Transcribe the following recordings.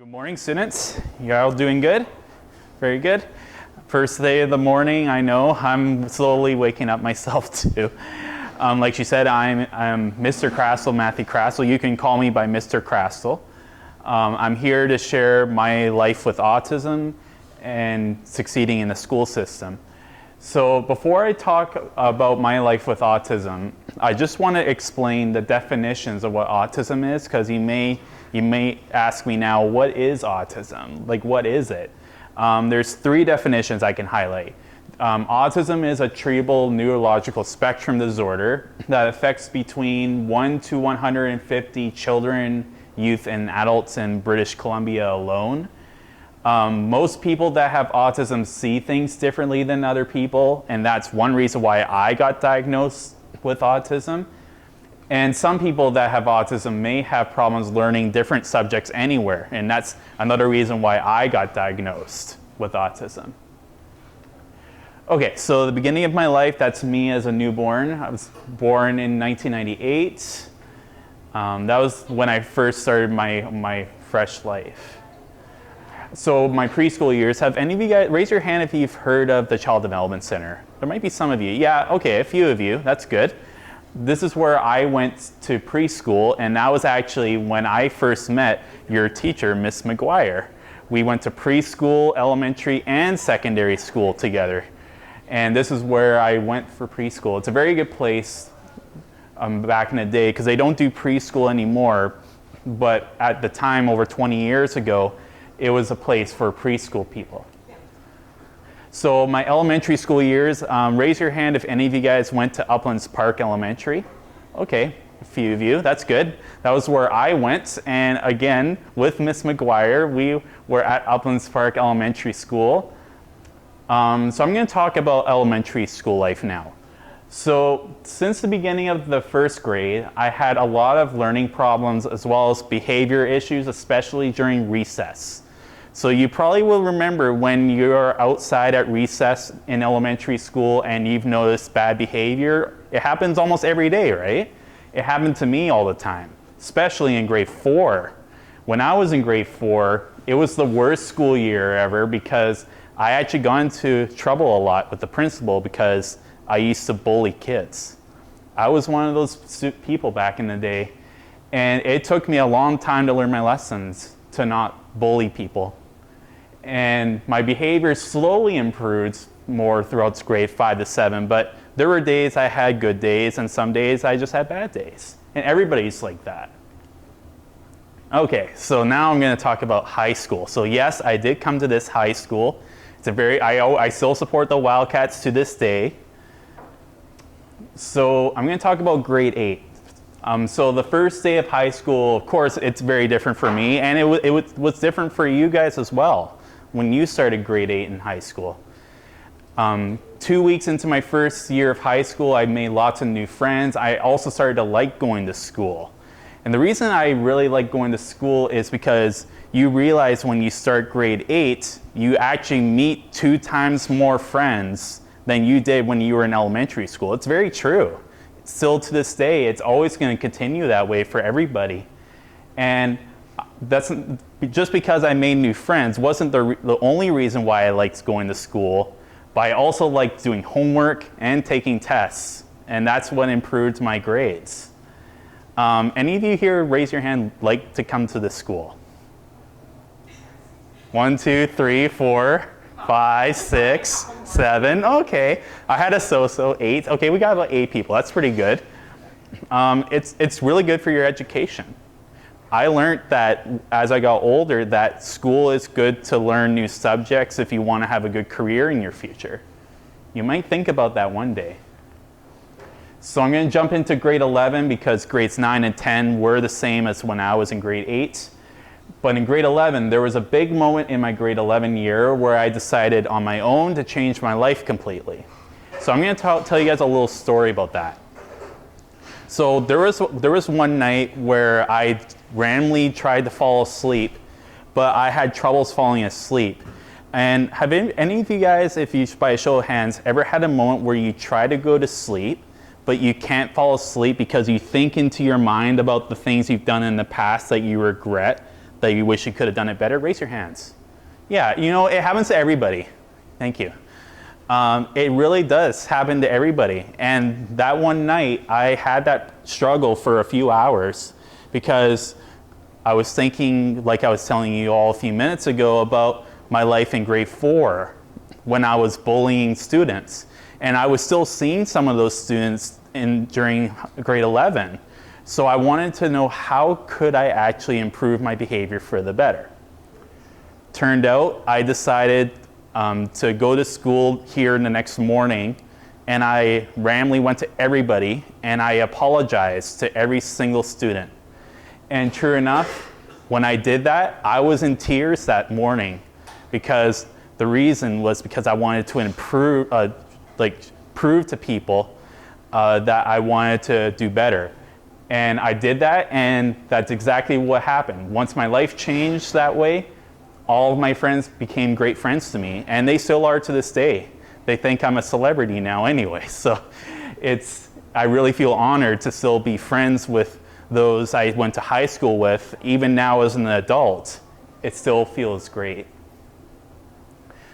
Good morning, students. You all doing good? Very good. First day of the morning, I know. I'm slowly waking up myself too. Like she said, I'm Mr. Krastel, Matthew Krastel. You can call me by Mr. Krastel. I'm here to share my life with autism and succeeding in the school system. So before I talk about my life with autism, I just want to explain the definitions of what autism is, because you may ask me now, what is autism? Like, what is it? There's three definitions I can highlight. Autism is a treatable neurological spectrum disorder that affects between 1 to 150 children, youth, and adults in British Columbia alone. Most people that have autism see things differently than other people, and that's one reason why I got diagnosed with autism. And some people that have autism may have problems learning different subjects anywhere, and that's another reason why I got diagnosed with autism. Okay, so the beginning of my life, that's me as a newborn. I was born in 1998. That was when I first started my fresh life. So my preschool years, have any of you guys, raise your hand if you've heard of the Child Development Center. There might be some of you. Yeah, okay, a few of you, that's good. This is where I went to preschool, and that was actually when I first met your teacher, Miss McGuire. We went to preschool, elementary, and secondary school together. And this is where I went for preschool. It's a very good place back in the day, because they don't do preschool anymore, but at the time, over 20 years ago, it was a place for preschool people. So my elementary school years, raise your hand if any of you guys went to Uplands Park Elementary. Okay, a few of you, that's good. That was where I went, and again, with Miss McGuire, we were at Uplands Park Elementary School. So I'm going to talk about elementary school life now. So since the beginning of the first grade, I had a lot of learning problems as well as behavior issues, especially during recess. So you probably will remember when you're outside at recess in elementary school and you've noticed bad behavior. It happens almost every day, right? It happened to me all the time, especially in grade 4. When I was in grade 4, it was the worst school year ever, because I actually got into trouble a lot with the principal because I used to bully kids. I was one of those people back in the day, and it took me a long time to learn my lessons to not bully people. And my behavior slowly improved more throughout grade 5 to 7, but there were days I had good days, and some days I just had bad days. And everybody's like that. Okay, so now I'm going to talk about high school. So yes, I did come to this high school. It's I still support the Wildcats to this day. So I'm going to talk about grade 8. So the first day of high school, of course, it's very different for me, and it was different for you guys as well when you started grade 8 in high school. 2 weeks into my first year of high school, I made lots of new friends. I also started to like going to school. And the reason I really like going to school is because you realize when you start grade 8, you actually meet 2 times more friends than you did when you were in elementary school. It's very true. Still to this day, it's always going to continue that way for everybody. And that's just because I made new friends wasn't the only reason why I liked going to school, but I also liked doing homework and taking tests, and that's what improved my grades. Any of you here, raise your hand, like to come to this school? 1, 2, 3, 4, 5, 6, 7. Okay, I had a so-so 8. Okay, we got about 8 people. That's pretty good. It's really good for your education. I learned that as I got older that school is good to learn new subjects if you want to have a good career in your future. You might think about that one day. So I'm going to jump into grade 11 because grades 9 and 10 were the same as when I was in grade 8. But in grade 11, there was a big moment in my grade 11 year where I decided on my own to change my life completely. So I'm going to tell you guys a little story about that. So there was one night where I randomly tried to fall asleep, but I had troubles falling asleep. And have any of you guys, if you, by a show of hands, ever had a moment where you try to go to sleep, but you can't fall asleep because you think into your mind about the things you've done in the past that you regret, that you wish you could have done it better? Raise your hands. Yeah, you know, it happens to everybody. Thank you. It really does happen to everybody. And that one night, I had that struggle for a few hours because I was thinking, like I was telling you all a few minutes ago, about my life in grade 4 when I was bullying students. And I was still seeing some of those students during grade 11. So I wanted to know, how could I actually improve my behavior for the better? Turned out I decided to go to school here the next morning, and I randomly went to everybody and I apologized to every single student. And true enough, when I did that, I was in tears that morning, because the reason was because I wanted to improve, prove to people that I wanted to do better. And I did that, and that's exactly what happened. Once my life changed that way, all of my friends became great friends to me, and they still are to this day. They think I'm a celebrity now anyway, so I really feel honored to still be friends with those I went to high school with. Even now as an adult, it still feels great.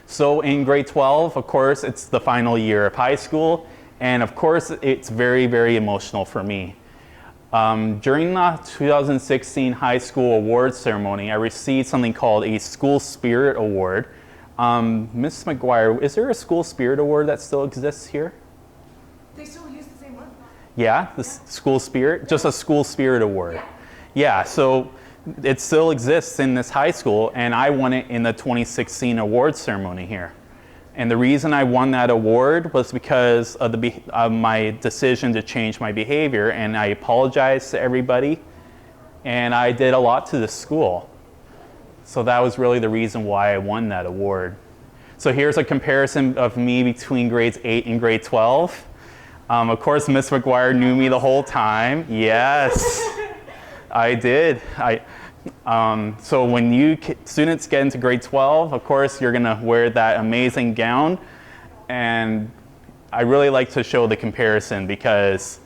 So in grade 12, of course, it's the final year of high school, and of course, it's very, very emotional for me. During the 2016 high school awards ceremony, I received something called a School Spirit Award. Ms. McGuire, is there a School Spirit Award that still exists here? They still use the same one. Yeah, the School Spirit? Just a School Spirit Award. Yeah, so it still exists in this high school, and I won it in the 2016 awards ceremony here. And the reason I won that award was because of my decision to change my behavior, and I apologized to everybody, and I did a lot to the school. So that was really the reason why I won that award. So here's a comparison of me between grades 8 and grade 12. Of course, Miss McGuire knew me the whole time. Yes, I did. So when students get into grade 12, of course, you're gonna wear that amazing gown. And I really like to show the comparison because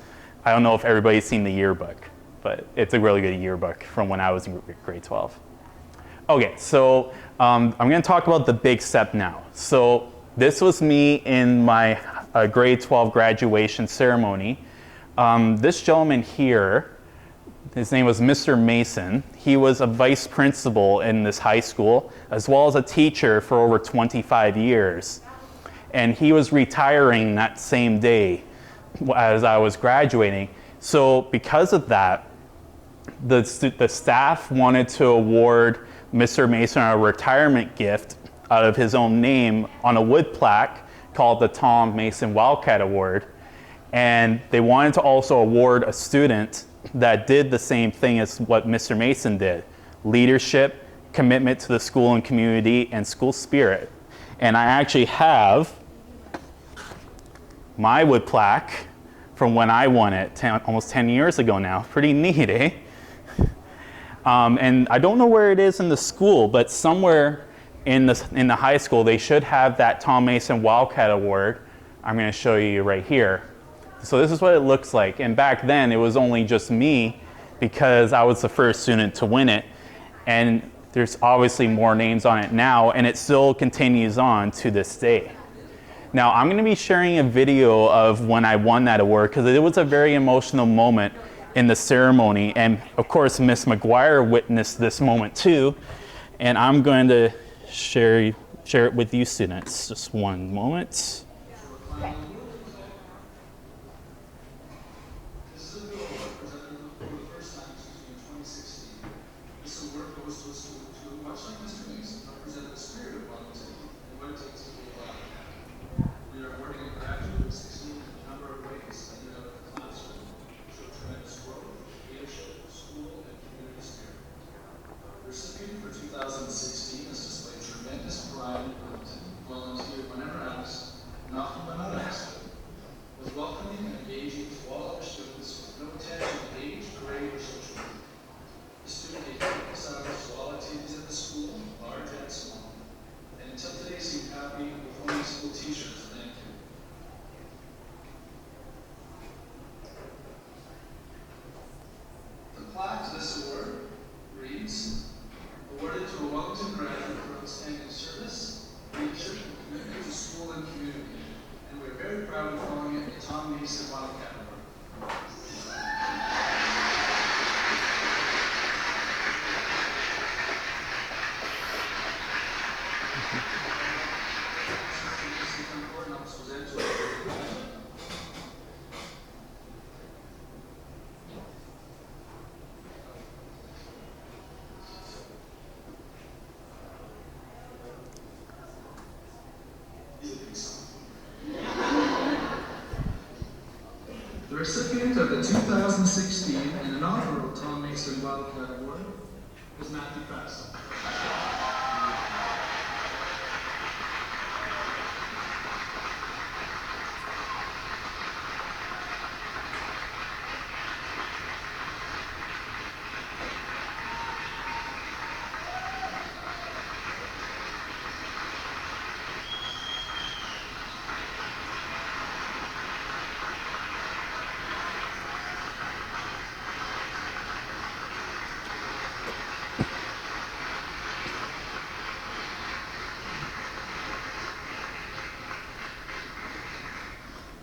I don't know if everybody's seen the yearbook, but it's a really good yearbook from when I was in grade 12. Okay, so I'm gonna talk about the big step now. So this was me in my grade 12 graduation ceremony. This gentleman here, his name was Mr. Mason. He was a vice principal in this high school, as well as a teacher for over 25 years. And he was retiring that same day as I was graduating. So because of that, the staff wanted to award Mr. Mason a retirement gift out of his own name on a wood plaque called the Tom Mason Wildcat Award. And they wanted to also award a student that did the same thing as what Mr. Mason did: leadership, commitment to the school and community, and school spirit. And I actually have my wood plaque from when I won it almost 10 years ago now. Pretty neat, eh? And I don't know where it is in the school, but somewhere in the high school, they should have that Tom Mason Wildcat Award. I'm going to show you right here. So this is what it looks like. And back then, it was only just me because I was the first student to win it. And there's obviously more names on it now, and it still continues on to this day. Now, I'm going to be sharing a video of when I won that award because it was a very emotional moment in the ceremony. And of course, Miss McGuire witnessed this moment too. And I'm going to share it with you students. Just one moment. the 2016 inaugural Tom Mason Wildcat Award is Matthew Krastel.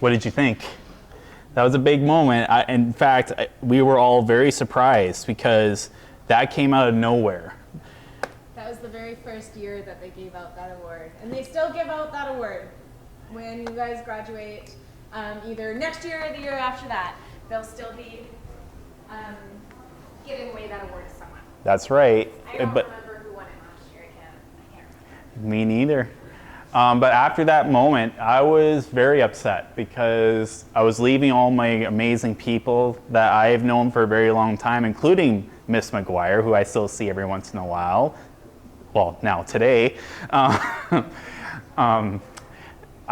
What did you think? That was a big moment. In fact, we were all very surprised because that came out of nowhere. That was the very first year that they gave out that award. And they still give out that award when you guys graduate, either next year or the year after that. They'll still be giving away that award to someone. That's right. I don't remember who won it last year. I can't remember. Me neither. But after that moment, I was very upset because I was leaving all my amazing people that I've known for a very long time, including Miss McGuire, who I still see every once in a while. Well, now today. I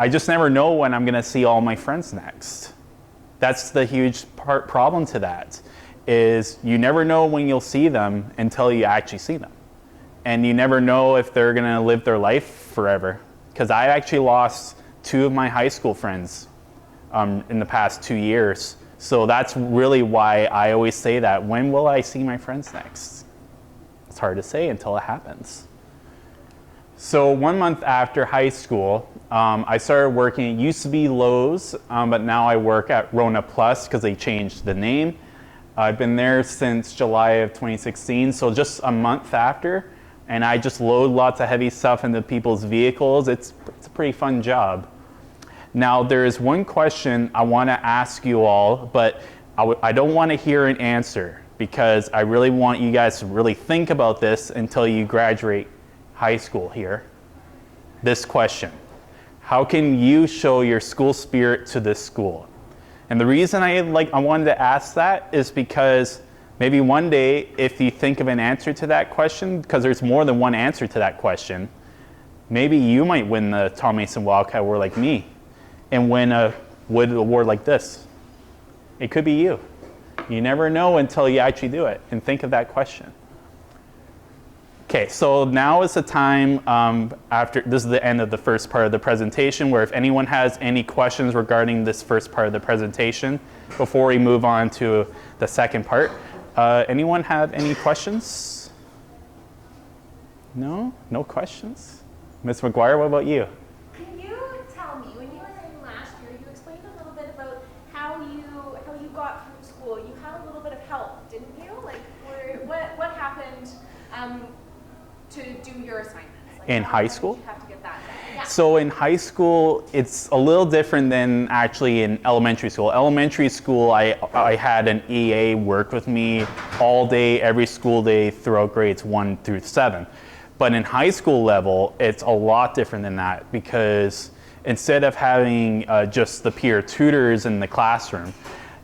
just never know when I'm going to see all my friends next. That's the huge problem to that, is you never know when you'll see them until you actually see them. And you never know if they're going to live their life forever. Because I actually lost 2 of my high school friends in the past 2 years. So that's really why I always say that. When will I see my friends next? It's hard to say until it happens. So 1 month after high school, I started working. It used to be Lowe's, but now I work at Rona Plus because they changed the name. I've been there since July of 2016, so just a month after. And I just load lots of heavy stuff into people's vehicles. It's a pretty fun job. Now, there is one question I want to ask you all, but I don't want to hear an answer because I really want you guys to really think about this until you graduate high school here. This question: how can you show your school spirit to this school? And the reason I wanted to ask that is because maybe one day, if you think of an answer to that question, because there's more than one answer to that question, maybe you might win the Tom Mason Wildcat Award like me and win a Wood Award like this. It could be you. You never know until you actually do it and think of that question. Okay, so now is the time this is the end of the first part of the presentation, where if anyone has any questions regarding this first part of the presentation, before we move on to the second part. Anyone have any questions? No? No questions? Ms. McGuire, what about you? Can you tell me, when you were in last year, you explained a little bit about how you got through school. You had a little bit of help, didn't you? Like, what happened to do your assignments? Like, In high school? Did you have to get that done? Yeah. So in high school, it's a little different than actually in elementary school. Elementary school, I had an EA work with me all day, every school day throughout grades 1 through 7. But in high school level, it's a lot different than that because instead of having just the peer tutors in the classroom,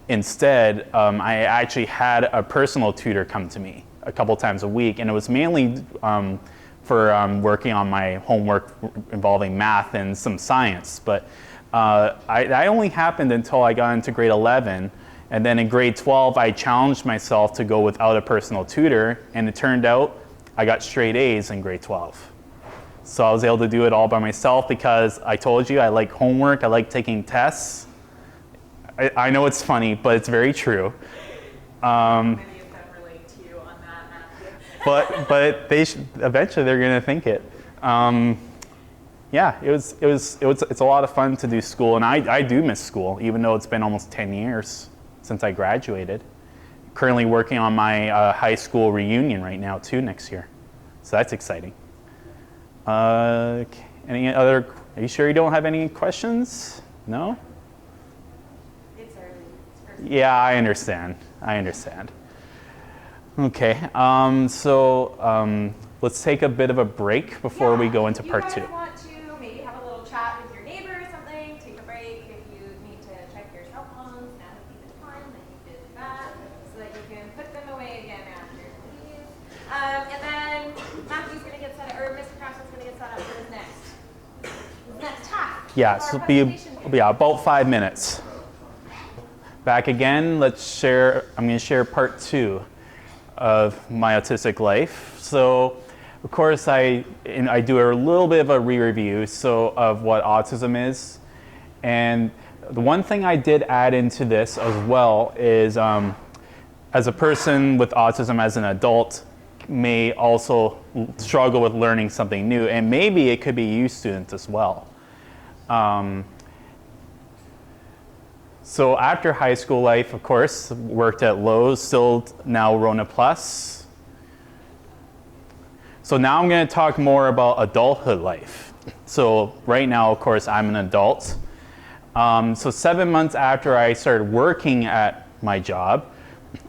instead, I actually had a personal tutor come to me a couple times a week, and it was mainly for working on my homework involving math and some science. But that only happened until I got into grade 11. And then in grade 12, I challenged myself to go without a personal tutor. And it turned out I got straight A's in grade 12. So I was able to do it all by myself because I told you I like homework, I like taking tests. I know it's funny, but it's very true. Many of them relate to you on that, Matthew. but eventually they're going to think it. Yeah, it's a lot of fun to do school, and I do miss school, even though it's been almost 10 years since I graduated. Currently working on my high school reunion right now too next year, so that's exciting. Any other? Are you sure you don't have any questions? No? It's early. Yeah, I understand. Okay, so let's take a bit of a break before we go into part 2. You guys want to maybe have a little chat with your neighbor or something, take a break. If you need to check your cell phones, now would be the time that you could Yeah, so it'll be about 5 minutes. Back again, I'm going to share part 2 of My Autistic Life. So, of course, I do a little bit of a re-review of what autism is. And the one thing I did add into this as well is, as a person with autism as an adult may also struggle with learning something new, and maybe it could be you students as well. So after high school life, of course, worked at Lowe's, still now Rona Plus. So now I'm going to talk more about adulthood life. So right now, of course, I'm an adult. So 7 months after I started working at my job,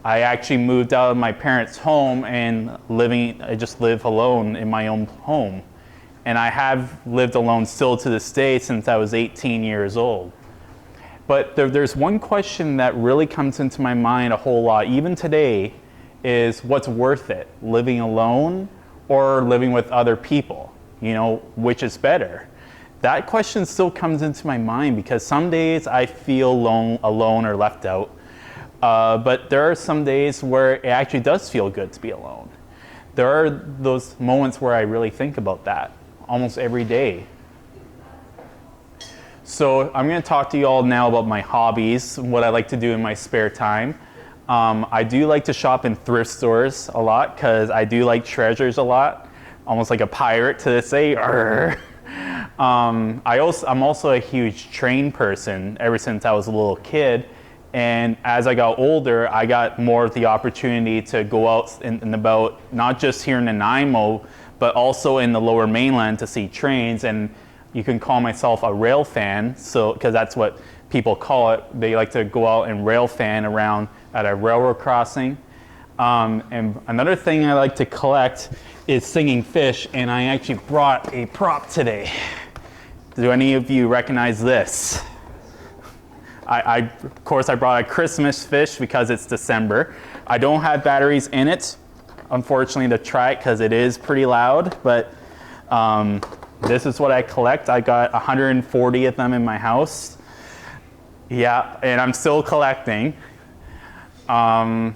I actually moved out of my parents' home and I just live alone in my own home. And I have lived alone still to this day since I was 18 years old. But there's one question that really comes into my mind a whole lot, even today, is what's worth it? Living alone or living with other people? You know, which is better? That question still comes into my mind because some days I feel alone or left out. But there are some days where it actually does feel good to be alone. There are those moments where I really think about that almost every day. So I'm going to talk to you all now about my hobbies, what I like to do in my spare time. I do like to shop in thrift stores a lot because I do like treasures a lot, almost like a pirate to say. I'm also a huge train person ever since I was a little kid. And as I got older, I got more of the opportunity to go out and about, not just here in Nanaimo, but also in the Lower Mainland to see trains. And you can call myself a rail fan, because that's what people call it. They like to go out and rail fan around at a railroad crossing. And another thing I like to collect is singing fish, and I actually brought a prop today. Do any of you recognize this? Of course, I brought a Christmas fish because it's December. I don't have batteries in it, unfortunately, to try it because it is pretty loud, but this is what I collect. I got 140 of them in my house. Yeah, and I'm still collecting. And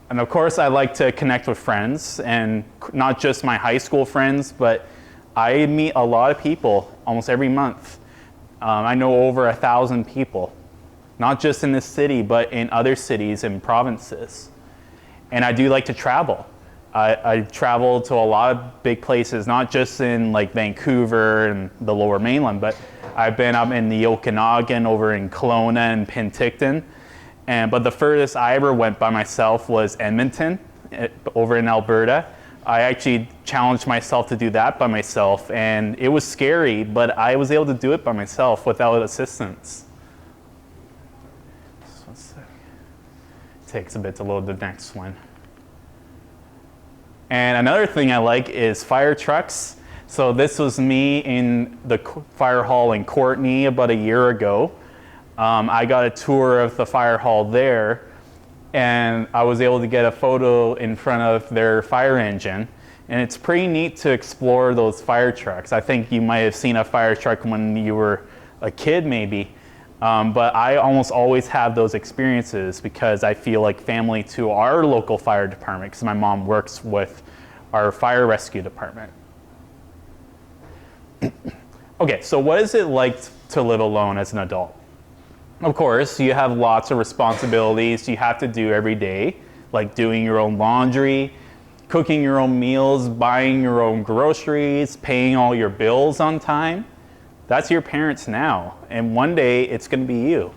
of course, I like to connect with friends, and not just my high school friends, but I meet a lot of people almost every month. I know over 1,000 people, not just in this city, but in other cities and provinces. And I do like to travel. I travel to a lot of big places, not just in like Vancouver and the Lower Mainland, but I've been up in the Okanagan, over in Kelowna and Penticton. But the furthest I ever went by myself was Edmonton, over in Alberta. I actually challenged myself to do that by myself, and it was scary, but I was able to do it by myself without assistance. Just 1 sec. Takes a bit to load the next one. And another thing I like is fire trucks. So this was me in the fire hall in Courtenay about a year ago. I got a tour of the fire hall there, and I was able to get a photo in front of their fire engine. And it's pretty neat to explore those fire trucks. I think you might have seen a fire truck when you were a kid maybe. But I almost always have those experiences because I feel like family to our local fire department, because my mom works with our fire rescue department. Okay, so what is it like to live alone as an adult? Of course, you have lots of responsibilities you have to do every day, like doing your own laundry, cooking your own meals, buying your own groceries, paying all your bills on time. That's your parents now, and one day it's going to be you.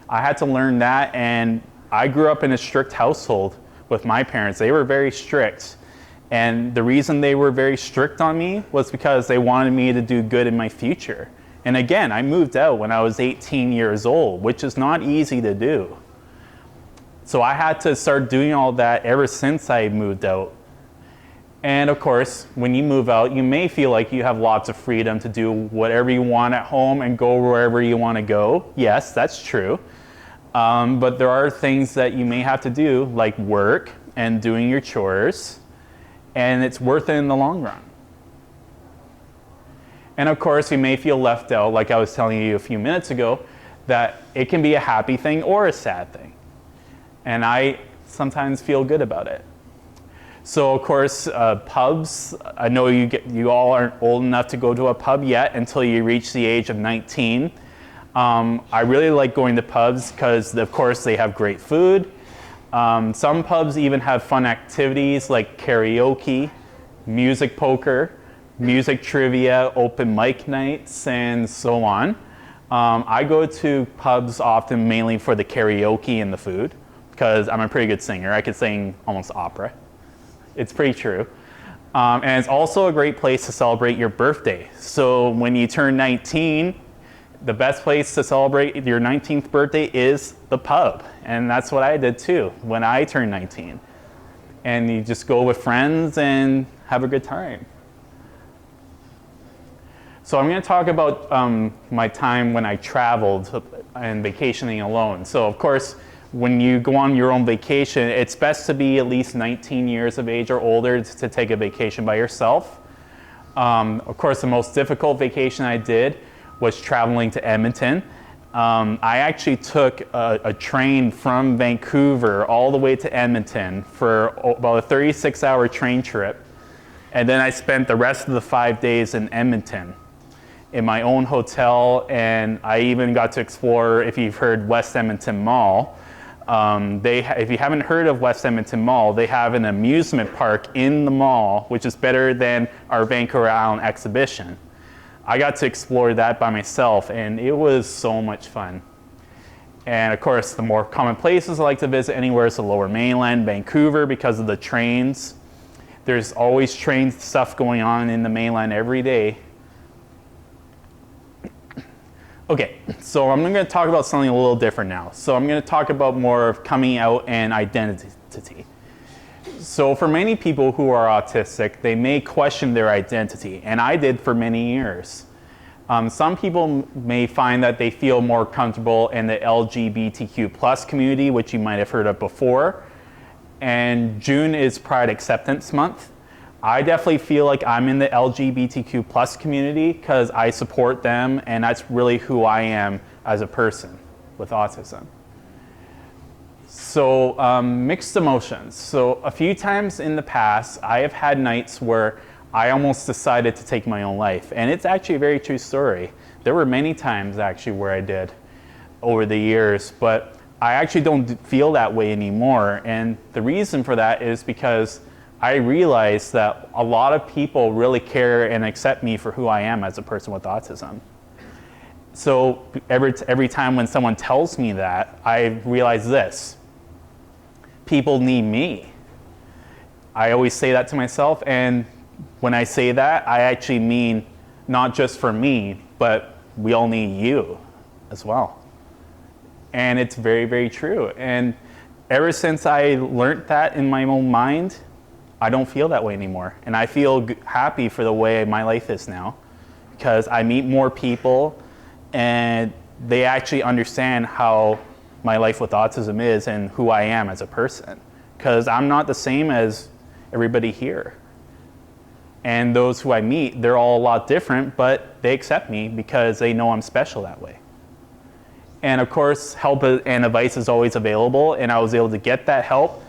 I had to learn that, and I grew up in a strict household with my parents. They were very strict, and the reason they were very strict on me was because they wanted me to do good in my future. And again, I moved out when I was 18 years old, which is not easy to do. So I had to start doing all that ever since I moved out. And of course, when you move out, you may feel like you have lots of freedom to do whatever you want at home and go wherever you want to go. Yes, that's true. But there are things that you may have to do, like work and doing your chores, and it's worth it in the long run. And of course, you may feel left out, like I was telling you a few minutes ago, that it can be a happy thing or a sad thing. And I sometimes feel good about it. So of course, pubs, I know you all aren't old enough to go to a pub yet until you reach the age of 19. I really like going to pubs because of course they have great food. Some pubs even have fun activities like karaoke, music poker, music trivia, open mic nights, and so on. I go to pubs often mainly for the karaoke and the food because I'm a pretty good singer. I could sing almost opera. It's pretty true. And it's also a great place to celebrate your birthday. So when you turn 19, the best place to celebrate your 19th birthday is the pub. And that's what I did too when I turned 19. And you just go with friends and have a good time. So I'm going to talk about my time when I traveled and vacationing alone. So of course, when you go on your own vacation, it's best to be at least 19 years of age or older to take a vacation by yourself. Of course, the most difficult vacation I did was traveling to Edmonton. I actually took a train from Vancouver all the way to Edmonton for about a 36-hour train trip. And then I spent the rest of the 5 days in Edmonton in my own hotel, and I even got to explore, if you've heard, West Edmonton Mall. If you haven't heard of West Edmonton Mall, they have an amusement park in the mall, which is better than our Vancouver Island exhibition. I got to explore that by myself, and it was so much fun. And of course, the more common places I like to visit anywhere is the Lower Mainland, Vancouver, because of the trains. There's always train stuff going on in the mainland every day. Okay, so I'm going to talk about something a little different now. So I'm going to talk about more of coming out and identity. So for many people who are autistic, they may question their identity, and I did for many years. Some people may find that they feel more comfortable in the LGBTQ+ community, which you might have heard of before. And June is Pride Acceptance Month. I definitely feel like I'm in the LGBTQ+ community because I support them, and that's really who I am as a person with autism. So mixed emotions. So a few times in the past, I have had nights where I almost decided to take my own life, and it's actually a very true story. There were many times actually where I did over the years, but I actually don't feel that way anymore, and the reason for that is because I realized that a lot of people really care and accept me for who I am as a person with autism. So every time when someone tells me that, I realize this: people need me. I always say that to myself, and when I say that, I actually mean not just for me, but we all need you as well. And it's very, very true. And ever since I learned that in my own mind, I don't feel that way anymore. And I feel happy for the way my life is now, because I meet more people and they actually understand how my life with autism is and who I am as a person. Because I'm not the same as everybody here. And those who I meet, they're all a lot different, but they accept me because they know I'm special that way. And of course, help and advice is always available, and I was able to get that help.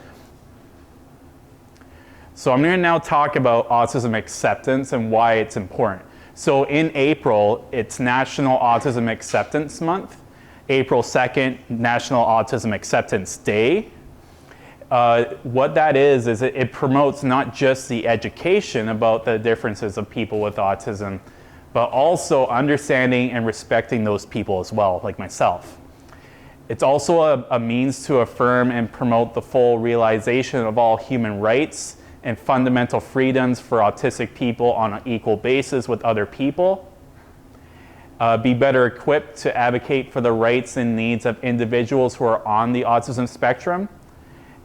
So I'm going to now talk about autism acceptance and why it's important. So in April, it's National Autism Acceptance Month. April 2nd, National Autism Acceptance Day. What that is it promotes not just the education about the differences of people with autism, but also understanding and respecting those people as well, like myself. It's also a means to affirm and promote the full realization of all human rights and fundamental freedoms for autistic people on an equal basis with other people. Be better equipped to advocate for the rights and needs of individuals who are on the autism spectrum,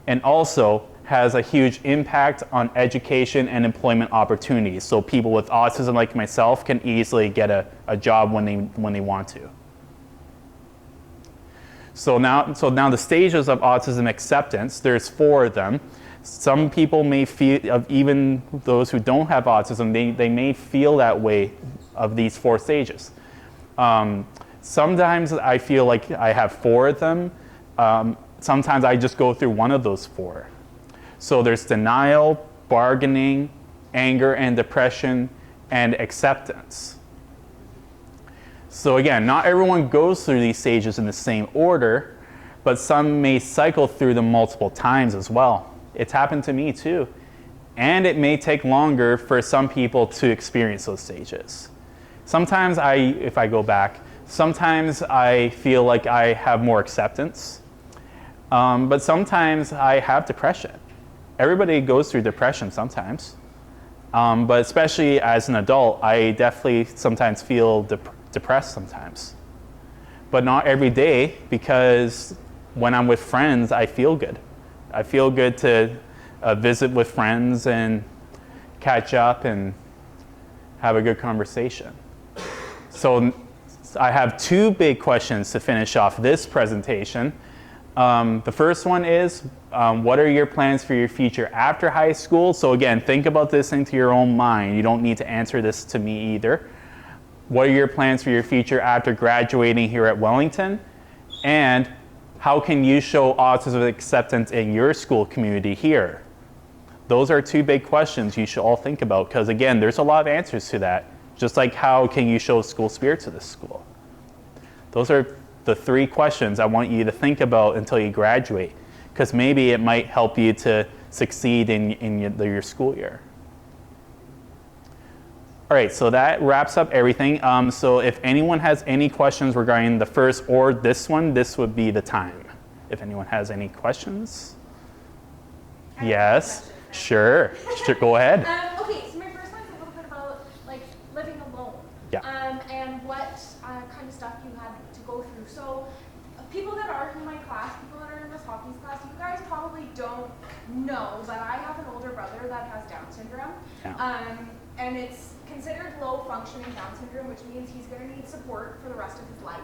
and also has a huge impact on education and employment opportunities. So people with autism like myself can easily get a job when they want to. So now the stages of autism acceptance, there's 4 of them. Some people may feel, even those who don't have autism, they may feel that way of these 4 stages. Sometimes I feel like I have 4 of them. Sometimes I just go through one of those 4. So there's denial, bargaining, anger and depression, and acceptance. So again, not everyone goes through these stages in the same order, but some may cycle through them multiple times as well. It's happened to me too. And it may take longer for some people to experience those stages. Sometimes if I go back, sometimes I feel like I have more acceptance, but sometimes I have depression. Everybody goes through depression sometimes, but especially as an adult, I definitely sometimes feel depressed sometimes. But not every day, because when I'm with friends, I feel good. I feel good to visit with friends and catch up and have a good conversation. So I have 2 big questions to finish off this presentation. The first one is, what are your plans for your future after high school? So again, think about this into your own mind. You don't need to answer this to me either. What are your plans for your future after graduating here at Wellington? And how can you show autism acceptance in your school community here? Those are 2 big questions you should all think about, because again, there's a lot of answers to that. Just like how can you show school spirit to this school? Those are the 3 questions I want you to think about until you graduate, because maybe it might help you to succeed in your school year. All right, so that wraps up everything. So if anyone has any questions regarding the first or this one, this would be the time. If anyone has any questions? Yes, sure, go ahead. Okay, so my first one's a little bit about like living alone. Yeah. And what kind of stuff you had to go through. So people that are in my class, people that are in Miss Hockey's class, you guys probably don't know, but I have an older brother that has Down syndrome. Yeah. And it's considered low functioning Down syndrome, which means he's going to need support for the rest of his life.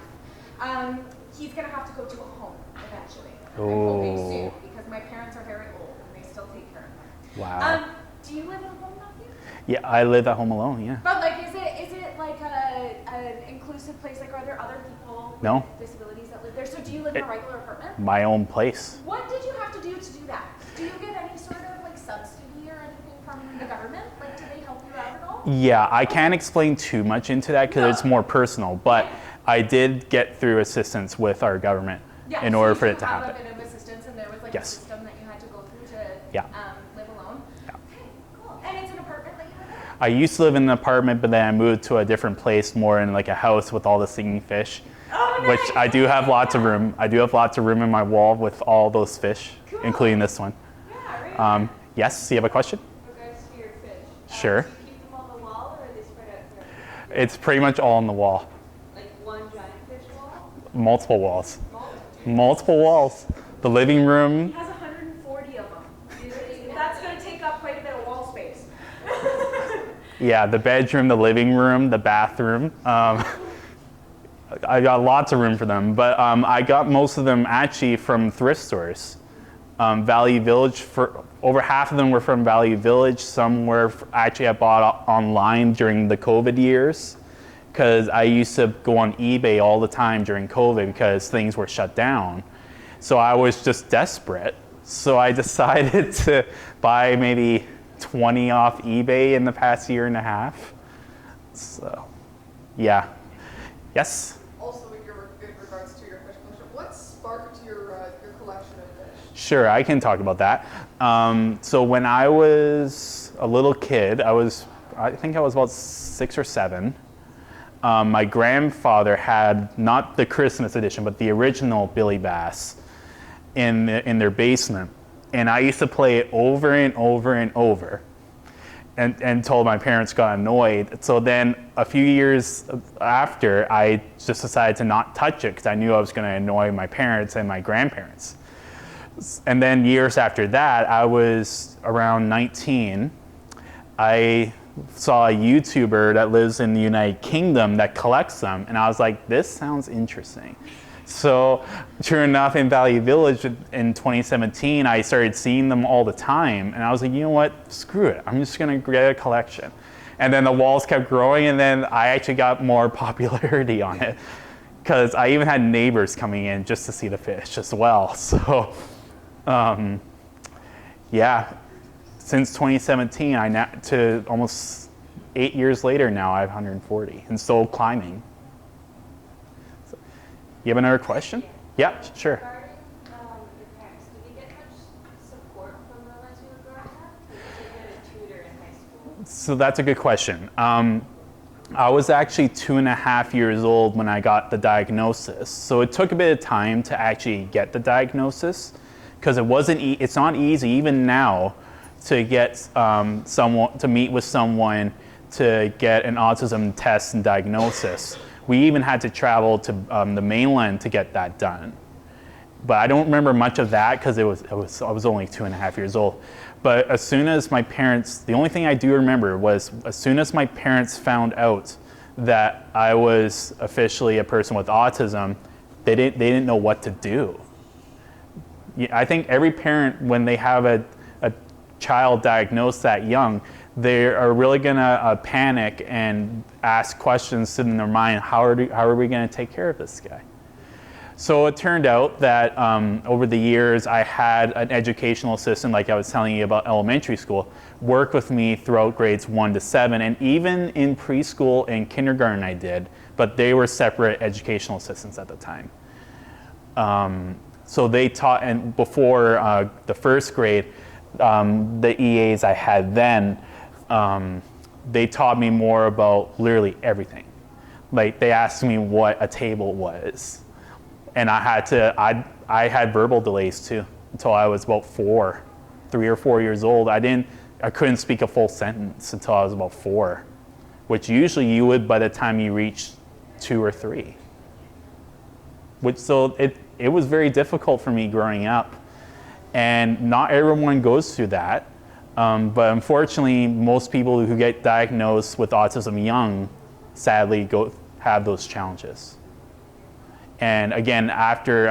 He's going to have to go to a home eventually. I'm hoping soon, because my parents are very old and they still take care of him. Wow. Do you live at home, Matthew? Yeah, I live at home alone, yeah. But like, is it like an inclusive place? Like, are there other people No. with disabilities that live there? So do you live in a regular apartment? My own place. What did you have to do that? Do you get any sort of like subsidy or anything from the government? Like, do they help you out at all? Yeah, I can't explain too much into that because it's more personal, but I did get through assistance with our government in order for it to happen. You have a bit of assistance, and there was like a system that you had to go through to live alone? Yeah. Okay, cool. And it's an apartment that you live in? I used to live in an apartment, but then I moved to a different place, more in like a house with all the singing fish. Oh, nice. Which I do have lots of room. I do have lots of room in my wall with all those fish, including this one. Yeah, right. Yes, you have a question? Regards to your fish. Sure. Do you keep them on the wall, or are they spread out throughout? It's pretty much all on the wall. Like one giant fish wall? Multiple walls. Multiple walls. The living room. He has 140 of them. That's going to take up quite a bit of wall space. Yeah, the bedroom, the living room, the bathroom. I got lots of room for them, but I got most of them actually from thrift stores. Value Village, for over half of them were from Value Village. Some were actually I bought online during the COVID years, because I used to go on eBay all the time during COVID because things were shut down. So I was just desperate. So I decided to buy maybe 20 off eBay in the past year and a half. So, yeah. Yes? Also, in regards to your fish collection, what sparked your collection of fish? Sure, I can talk about that. So when I was a little kid, I think I was about 6 or 7. My grandfather had not the Christmas edition, but the original Billy Bass in their basement. And I used to play it over and over and over until my parents got annoyed. So then a few years after, I just decided to not touch it because I knew I was going to annoy my parents and my grandparents. And then years after that, I was around 19. I saw a YouTuber that lives in the United Kingdom that collects them, and I was like, this sounds interesting. So sure enough, in Value Village in 2017, I started seeing them all the time, and I was like, you know what, screw it, I'm just gonna get a collection. And then the walls kept growing, and then I actually got more popularity on it because I even had neighbors coming in just to see the fish as well. So, yeah, since 2017, to almost 8 years later now, I have 140 and still climbing. So, you have another question? Yeah, sure. Regarding your parents, did you get much support from them as you were growing up? Did you get a tutor in high school? So that's a good question. I was actually 2.5 years old when I got the diagnosis. So it took a bit of time to actually get the diagnosis because it's not easy even now to get someone to meet with someone to get an autism test and diagnosis. We even had to travel to the mainland to get that done. But I don't remember much of that because I was only 2.5 years old. But as soon as my parents, the only thing I do remember was as soon as my parents found out that I was officially a person with autism, they didn't know what to do. I think every parent, when they have a child diagnosed that young, they are really gonna panic and ask questions in their mind. How are we gonna take care of this guy? So it turned out that over the years, I had an educational assistant, like I was telling you about elementary school, work with me throughout grades 1 to 7, and even in preschool and kindergarten I did, but they were separate educational assistants at the time. So they taught, and before the first grade, the EAs I had then, they taught me more about literally everything. Like they asked me what a table was. And I had verbal delays too until I was about 3 or 4 years old. I couldn't speak a full sentence until I was about 4, which usually you would by the time you reach 2 or 3. So it was very difficult for me growing up. And not everyone goes through that. But unfortunately, most people who get diagnosed with autism young, sadly, have those challenges. And again, after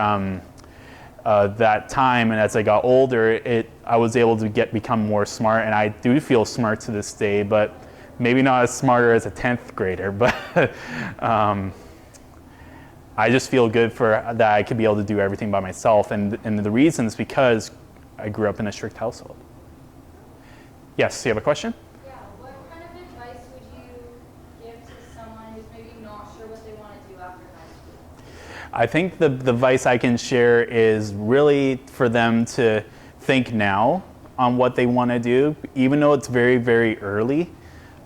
that time, and as I got older, I was able to become more smart, and I do feel smart to this day, but maybe not as smarter as a 10th grader. But I just feel good that I could be able to do everything by myself, and the reason is because I grew up in a strict household. Yes, you have a question? Yeah, what kind of advice would you give to someone who's maybe not sure what they want to do after high school? I think the advice I can share is really for them to think now on what they want to do, even though it's very, very early.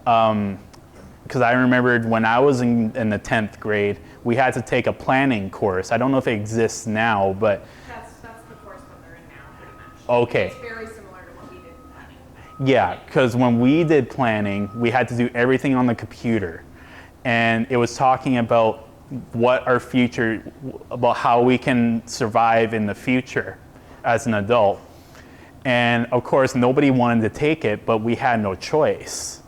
Because I remembered when I was in the 10th grade, we had to take a planning course. I don't know if it exists now, but... That's the course that they're in now, pretty much. Okay. It's very similar to what we did in planning. Yeah, because when we did planning, we had to do everything on the computer. And it was talking about what our future, about how we can survive in the future as an adult. And of course, nobody wanted to take it, but we had no choice.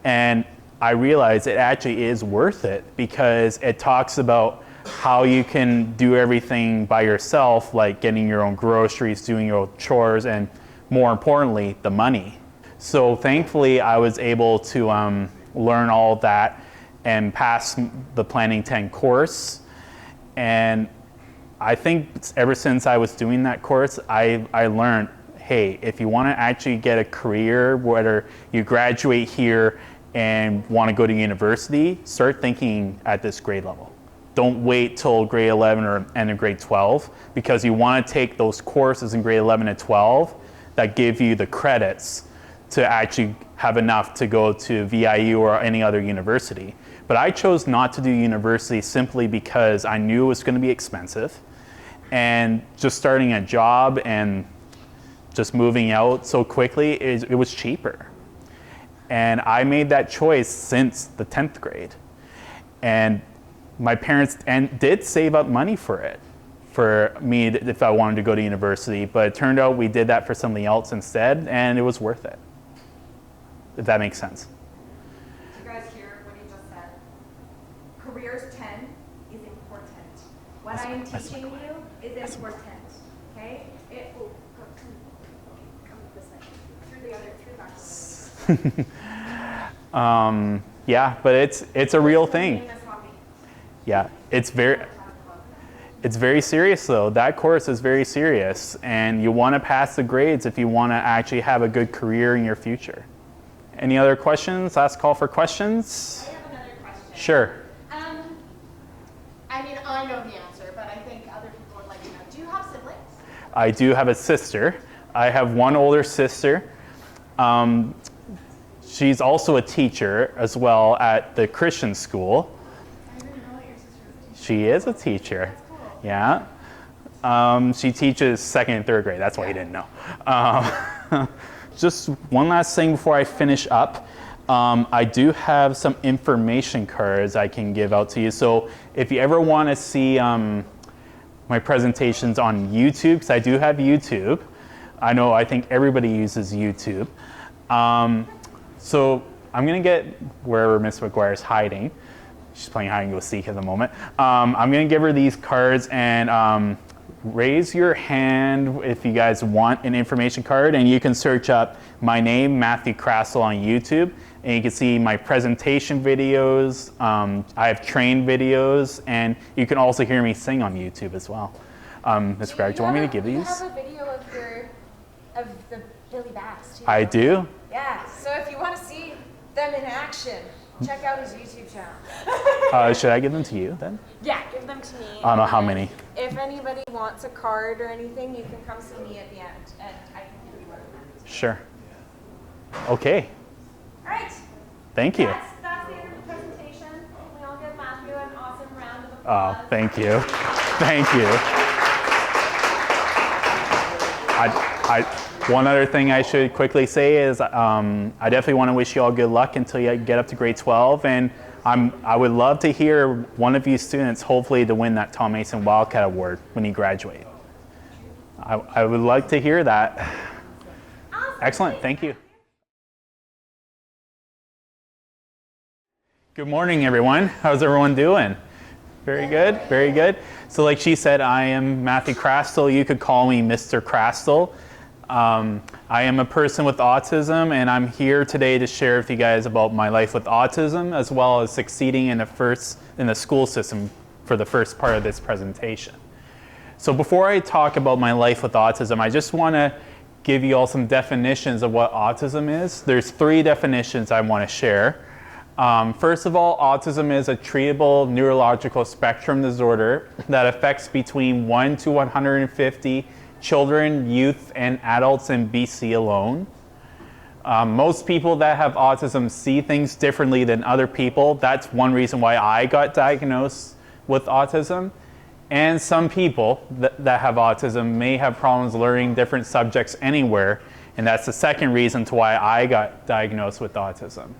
And I realized it actually is worth it because it talks about how you can do everything by yourself, like getting your own groceries, doing your own chores, and more importantly, the money. So thankfully, I was able to learn all that and pass the Planning 10 course. And I think ever since I was doing that course, I learned, hey, if you want to actually get a career, whether you graduate here and want to go to university, start thinking at this grade level. Don't wait till grade 11 or end of grade 12, because you want to take those courses in grade 11 and 12 that give you the credits to actually have enough to go to VIU or any other university. But I chose not to do university simply because I knew it was going to be expensive, and just starting a job and just moving out so quickly, it was cheaper. And I made that choice since the 10th grade. And my parents did save up money for me if I wanted to go to university, but it turned out we did that for something else instead, and it was worth it, if that makes sense. Did you guys hear what he just said? Careers 10 is important. What I am teaching you is important, okay? Come this way, through the back. Yeah, but it's a real thing. That's not me. Yeah, it's very serious though. That course is very serious, and you want to pass the grades if you want to actually have a good career in your future. Any other questions? Last call for questions. I have another question. Sure. I mean, I know the answer, but I think other people would like to know. Do you have siblings? I do have a sister. I have one older sister. She's also a teacher as well at the Christian school. I didn't know that your sister was a teacher. She is a teacher. That's cool. Yeah. She teaches 2nd and 3rd grade. That's why you didn't know. Just one last thing before I finish up. I do have some information cards I can give out to you. So if you ever want to see my presentations on YouTube, because I do have YouTube. I think everybody uses YouTube. So I'm going to get wherever Miss McGuire's hiding. She's playing hide and go seek at the moment. I'm going to give her these cards, and raise your hand if you guys want an information card, and you can search up my name, Matthew Krastel, on YouTube, and you can see my presentation videos. I have trained videos, and you can also hear me sing on YouTube as well. Ms. Greg, do you want me to give these? You have a video of the Billy Bass too. I do. Yeah. So if you want to see them in action, check out his YouTube channel. Should I give them to you then? Yeah, give them to me. I don't know how many. If anybody wants a card or anything, you can come see me at the end, and I can give you one of them. Sure. Okay. All right. Thank you. That's the end of the presentation. We all give Matthew an awesome round of Oh, applause. thank you. Thank you. One other thing I should quickly say is I definitely want to wish you all good luck until you get up to grade 12, and I would love to hear one of you students hopefully to win that Tom Mason Wildcat Award when you graduate. I would like to hear that. Awesome. Excellent, thank you. Good morning, everyone. How's everyone doing? Very good, very good. So like she said, I am Matthew Krastel. You could call me Mr. Krastel. I am a person with autism, and I'm here today to share with you guys about my life with autism, as well as succeeding in the school system for the first part of this presentation. So before I talk about my life with autism, I just want to give you all some definitions of what autism is. There's 3 definitions I want to share. First of all, autism is a treatable neurological spectrum disorder that affects between 1 to 150 children, youth, and adults in BC alone. Most people that have autism see things differently than other people. That's one reason why I got diagnosed with autism. And some people that have autism may have problems learning different subjects anywhere, and that's the second reason to why I got diagnosed with autism.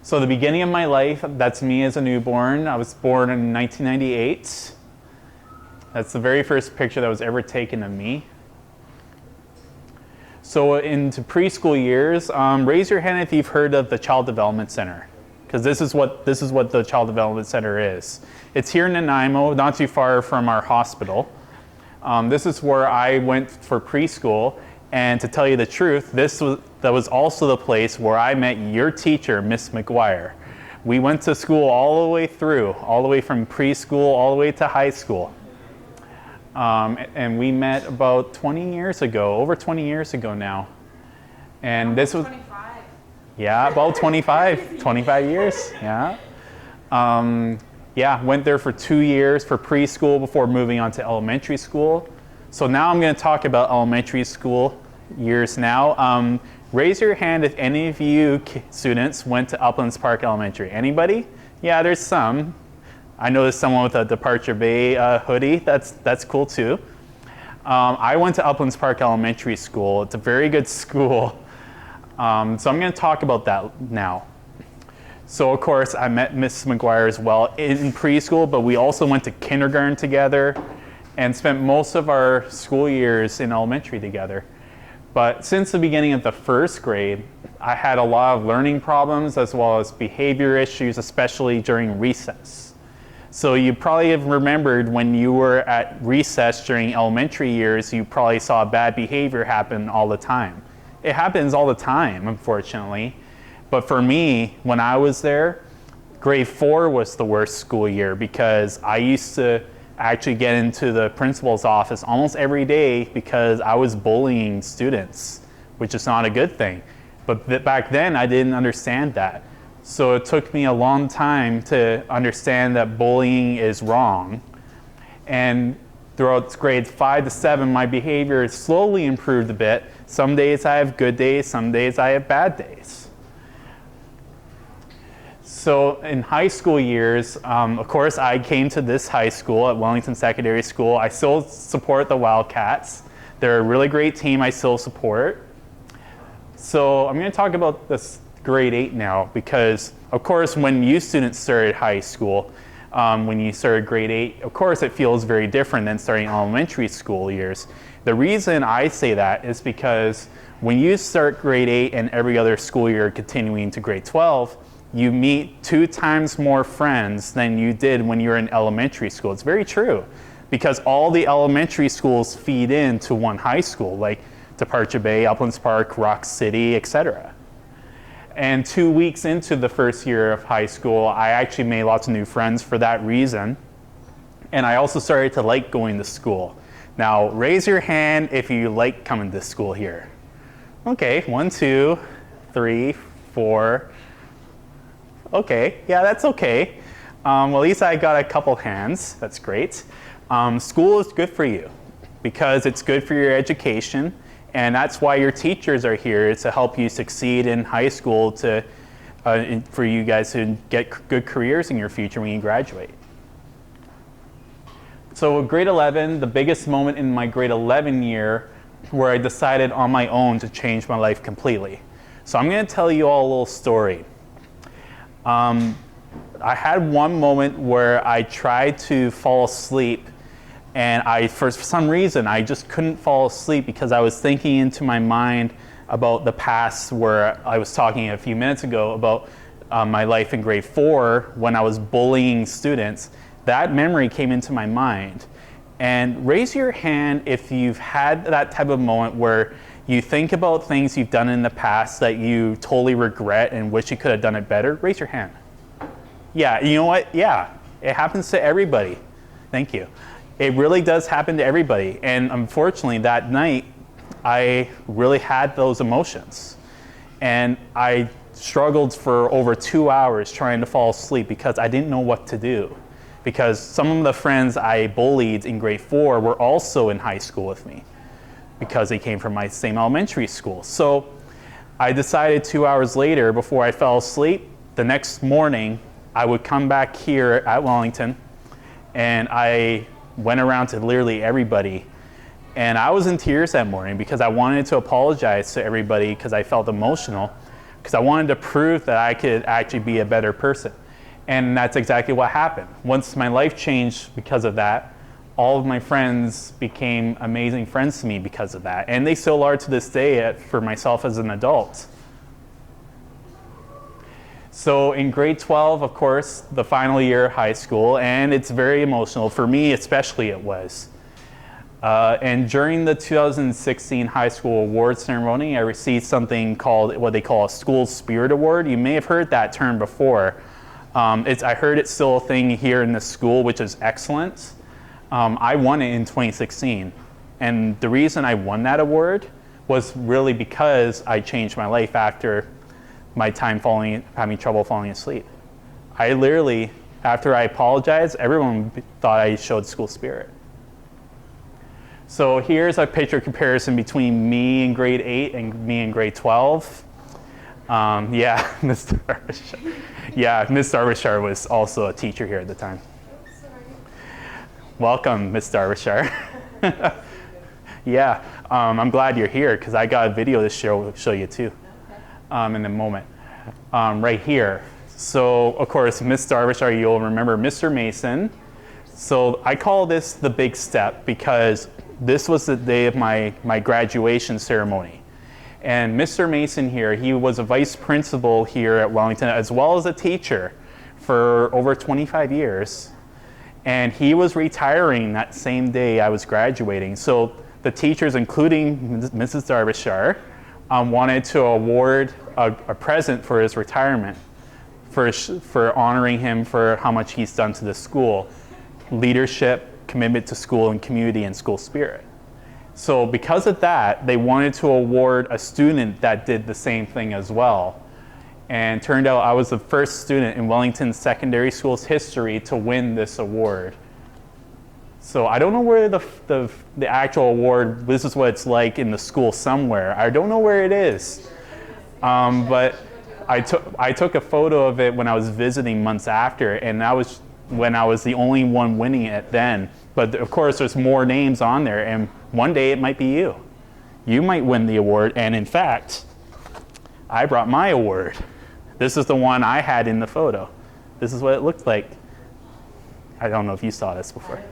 So the beginning of my life, that's me as a newborn. I was born in 1998. That's the very first picture that was ever taken of me. So into preschool years, raise your hand if you've heard of the Child Development Center, because this is what the Child Development Center is. It's here in Nanaimo, not too far from our hospital. This is where I went for preschool, and to tell you the truth, that was also the place where I met your teacher, Miss McGuire. We went to school all the way through, all the way from preschool all the way to high school. And we met about 20 years ago, over 20 years ago now. And this was 25. Yeah, about 25 years, yeah. Yeah, went there for 2 years for preschool before moving on to elementary school. So now I'm going to talk about elementary school years now. Raise your hand if any of you students went to Uplands Park Elementary. Anybody? Yeah, there's some. I noticed someone with a Departure Bay hoodie. That's cool too. I went to Uplands Park Elementary School. It's a very good school. So I'm going to talk about that now. So of course I met Miss McGuire as well in preschool, but we also went to kindergarten together and spent most of our school years in elementary together. But since the beginning of the first grade, I had a lot of learning problems as well as behavior issues, especially during recess. So you probably have remembered when you were at recess during elementary years, you probably saw bad behavior happen all the time. It happens all the time, unfortunately. But for me, when I was there, grade 4 was the worst school year because I used to actually get into the principal's office almost every day because I was bullying students, which is not a good thing. But back then, I didn't understand that. So it took me a long time to understand that bullying is wrong. And throughout grades 5 to 7, my behavior slowly improved a bit. Some days I have good days, some days I have bad days. So in high school years, of course, I came to this high school at Wellington Secondary School. I still support the Wildcats. They're a really great team I still support. So I'm going to talk about this grade 8 now because, of course, when you students started high school, when you started grade 8, of course, it feels very different than starting elementary school years. The reason I say that is because when you start grade 8 and every other school year continuing to grade 12, you meet 2 times more friends than you did when you were in elementary school. It's very true because all the elementary schools feed into one high school, like Departure Bay, Uplands Park, Rock City, etc. And 2 weeks into the first year of high school, I actually made lots of new friends for that reason. And I also started to like going to school. Now, raise your hand if you like coming to school here. Okay, 1, 2, 3, 4. Okay, yeah, that's okay. Well, at least I got a couple hands. That's great. School is good for you because it's good for your education, and that's why your teachers are here, to help you succeed in high school, for you guys to get good careers in your future when you graduate. So grade 11, the biggest moment in my grade 11 year where I decided on my own to change my life completely. So I'm going to tell you all a little story. I had one moment where I tried to fall asleep, and for some reason, I just couldn't fall asleep because I was thinking into my mind about the past, where I was talking a few minutes ago about my life in grade 4 when I was bullying students. That memory came into my mind. And raise your hand if you've had that type of moment where you think about things you've done in the past that you totally regret and wish you could have done it better. Raise your hand. Yeah, you know what? Yeah, it happens to everybody. Thank you. It really does happen to everybody. And unfortunately, that night, I really had those emotions. And I struggled for over 2 hours trying to fall asleep because I didn't know what to do. Because some of the friends I bullied in grade 4 were also in high school with me, because they came from my same elementary school. So I decided 2 hours later, before I fell asleep, the next morning, I would come back here at Wellington, and I went around to literally everybody. And I was in tears that morning because I wanted to apologize to everybody because I felt emotional, because I wanted to prove that I could actually be a better person. And that's exactly what happened. Once my life changed because of that, all of my friends became amazing friends to me because of that. And they still are to this day for myself as an adult. So in grade 12, of course, the final year of high school, and it's very emotional. For me especially it was. And during the 2016 high school awards ceremony, I received something called what they call a school spirit award. You may have heard that term before. I heard it's still a thing here in the school, which is excellent. I won it in 2016. And the reason I won that award was really because I changed my life after my time having trouble falling asleep. I literally, after I apologized, everyone thought I showed school spirit. So here's a picture comparison between me in grade 8 and me in grade 12. Yeah, Miss Darvishar. Yeah, Miss Darvishar was also a teacher here at the time. Welcome, Miss Darvishar. Yeah, I'm glad you're here because I got a video to show you too in a moment. Right here. So, of course, Miss Darvishar, you'll remember Mr. Mason. So I call this the big step because this was the day of my graduation ceremony. And Mr. Mason here, he was a vice principal here at Wellington as well as a teacher for over 25 years. And he was retiring that same day I was graduating. So the teachers, including Mrs. Darvishar, wanted to award a present for his retirement, for honoring him for how much he's done to the school, leadership, commitment to school and community and school spirit. So because of that, they wanted to award a student that did the same thing as well. And turned out I was the first student in Wellington Secondary School's history to win this award. So I don't know where the actual award, this is what it's like in the school somewhere. I don't know where it is. But I took a photo of it when I was visiting months after, and that was when I was the only one winning it then. But of course there's more names on there, and one day it might be you. You might win the award, and in fact, I brought my award. This is the one I had in the photo. This is what it looked like. I don't know if you saw this before.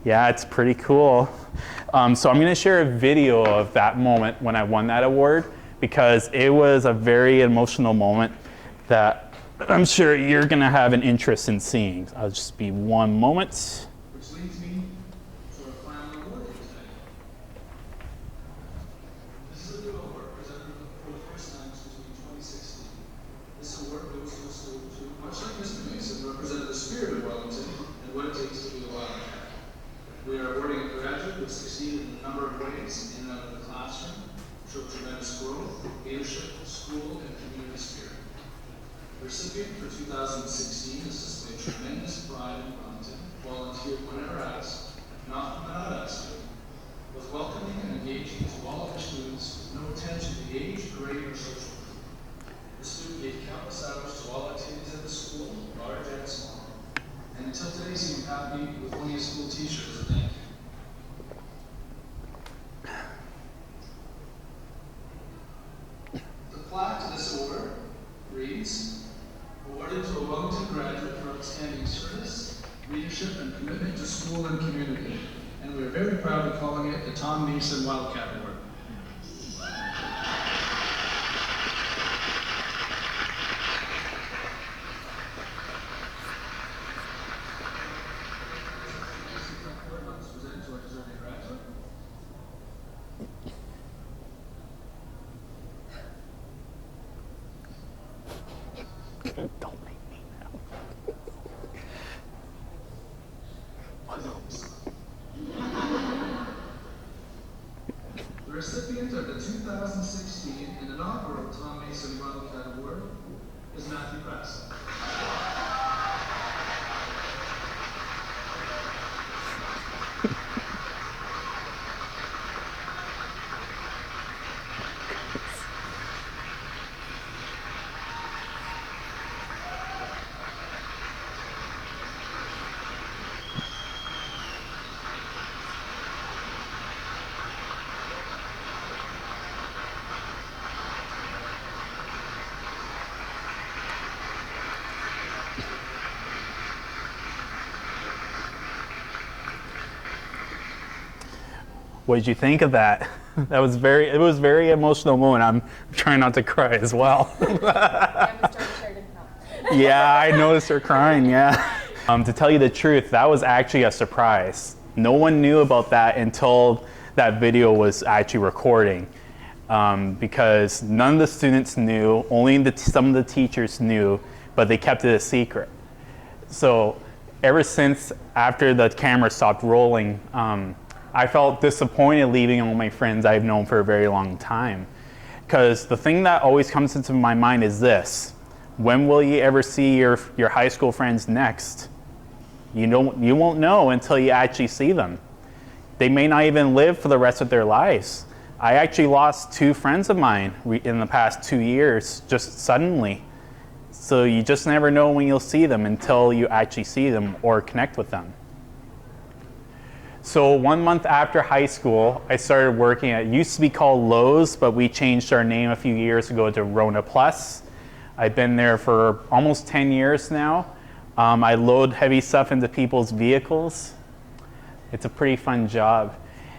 Yeah, it's pretty cool. So I'm going to share a video of that moment when I won that award, because it was a very emotional moment that I'm sure you're going to have an interest in seeing. I'll just be one moment. Which leads me to our final award today. This is a new award presented for the first time since 2016. This award goes to a student who, much like Mr. Mason, represented the spirit of Wellington and what it takes to be a Wildcat. We are awarding a graduate who succeeded in a number of ways in and out of the classroom, showed tremendous growth, leadership, school, and community spirit. The recipient for 2016 has displayed tremendous pride in Wellington, volunteered whenever asked, not from out asking, was welcoming and engaging to all of her students with no attention to age, grade, or social group. The student gave countless hours to all activities at the school, large and small, and until today seemed happy with only a school t-shirt as a thank you. The plaque to this award reads, awarded to a Wellington graduate for outstanding service, leadership, and commitment to school and community. And we are very proud of calling it the Tom Mason Wildcat Award. Presented to our deserving graduate. Don't make me now. The recipient of the 2016 and inaugural Tom Mason Wildcat Award is Matthew Krastel. What did you think of that? It was a very emotional moment. I'm trying not to cry as well. Yeah, I noticed her crying, yeah. To tell you the truth, that was actually a surprise. No one knew about that until that video was actually recording. Because none of the students knew, only some of the teachers knew, but they kept it a secret. So ever since after the camera stopped rolling, I felt disappointed leaving all my friends I've known for a very long time. Because the thing that always comes into my mind is this: when will you ever see your high school friends next? You won't know until you actually see them. They may not even live for the rest of their lives. I actually lost 2 friends of mine in the past 2 years, just suddenly. So you just never know when you'll see them until you actually see them or connect with them. So 1 month after high school, I started working at, it used to be called Lowe's, but we changed our name a few years ago to Rona Plus. I've been there for almost 10 years now. I load heavy stuff into people's vehicles. It's a pretty fun job.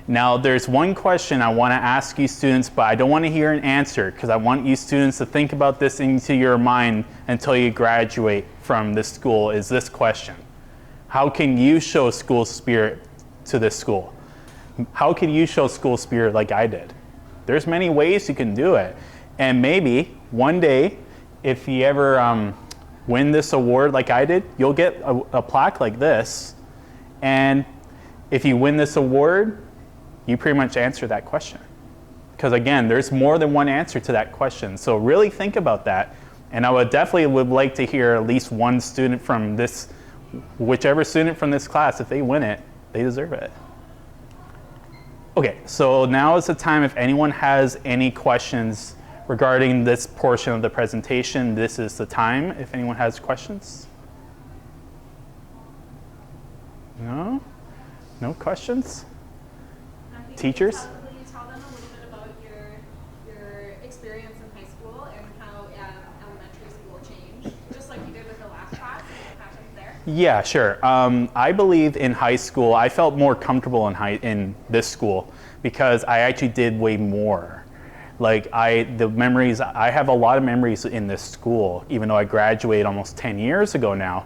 Now there's one question I want to ask you students, but I don't want to hear an answer, because I want you students to think about this into your mind until you graduate from this school, is this question: how can you show school spirit to this school? How can you show school spirit like I did? There's many ways you can do it. And maybe one day, if you ever win this award like I did, you'll get a plaque like this. And if you win this award, you pretty much answer that question. Because again, there's more than one answer to that question. So really think about that. And I would like to hear at least one student from this, whichever student from this class, if they win it, they deserve it. Okay, so now is the time if anyone has any questions regarding this portion of the presentation. This is the time if anyone has questions. No? No questions? Teachers? Will you tell them a little bit about your experience in high school and how elementary school changed, just like you did with the last class, what happened there? Yeah, sure. I believe in high school, I felt more comfortable in this school because I actually did way more. Like I have a lot of memories in this school, even though I graduated almost 10 years ago now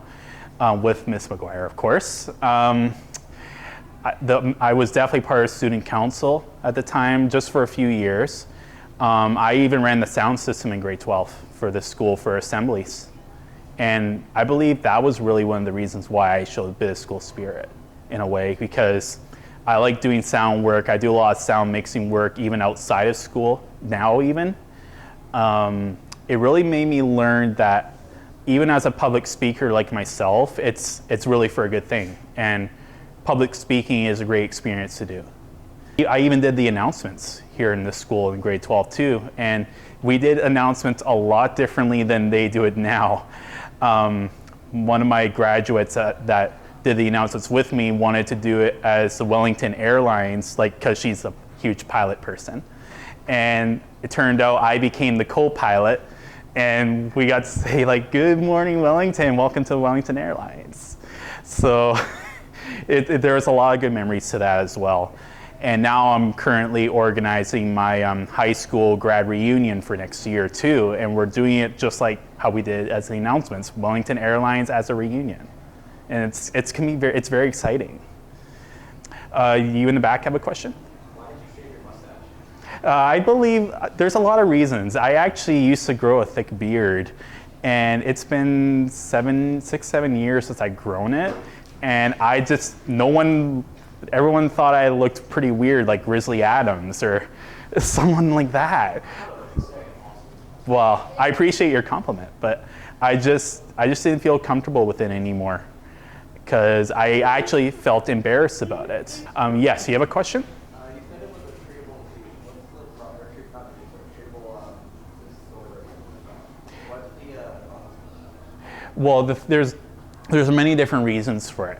with Miss McGuire, of course. I was definitely part of student council at the time, just for a few years. I even ran the sound system in grade 12 for this school for assemblies. And I believe that was really one of the reasons why I showed a bit of school spirit in a way, because I like doing sound work. I do a lot of sound mixing work even outside of school now even. It really made me learn that even as a public speaker like myself, it's really for a good thing. And public speaking is a great experience to do. I even did the announcents here in this school in grade 12 too. And we did announcements a lot differently than they do it now. One of my graduates that did the announcements with me wanted to do it as the Wellington Airlines, like, because she's a huge pilot person. And it turned out I became the co-pilot, and we got to say, like, good morning, Wellington, welcome to Wellington Airlines. So there was a lot of good memories to that as well. And now I'm currently organizing my high school grad reunion for next year too, and we're doing it just like how we did as the announcements, Wellington Airlines as a reunion. And it's very exciting. You in the back have a question? Why did you shave your mustache? I believe there's a lot of reasons. I actually used to grow a thick beard, and it's been 6-7 years since I've grown it. And everyone thought I looked pretty weird, like Grizzly Adams or someone like that. Well, I appreciate your compliment, but I just didn't feel comfortable with it anymore because I actually felt embarrassed about it. Yes, you have a question? You said it was a treatable disease. What's the treatable disorder? What's the Well, there's many different reasons for it.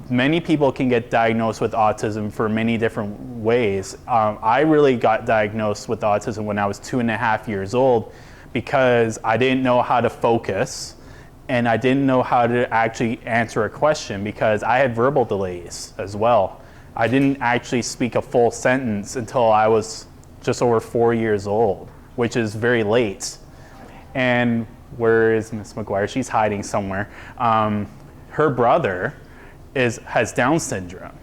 Many people can get diagnosed with autism for many different ways. I really got diagnosed with autism when I was 2.5 years old because I didn't know how to focus and I didn't know how to actually answer a question because I had verbal delays as well. I didn't actually speak a full sentence until I was just over 4 years old, which is very late. And where is Miss McGuire? She's hiding somewhere. Her brother has Down syndrome.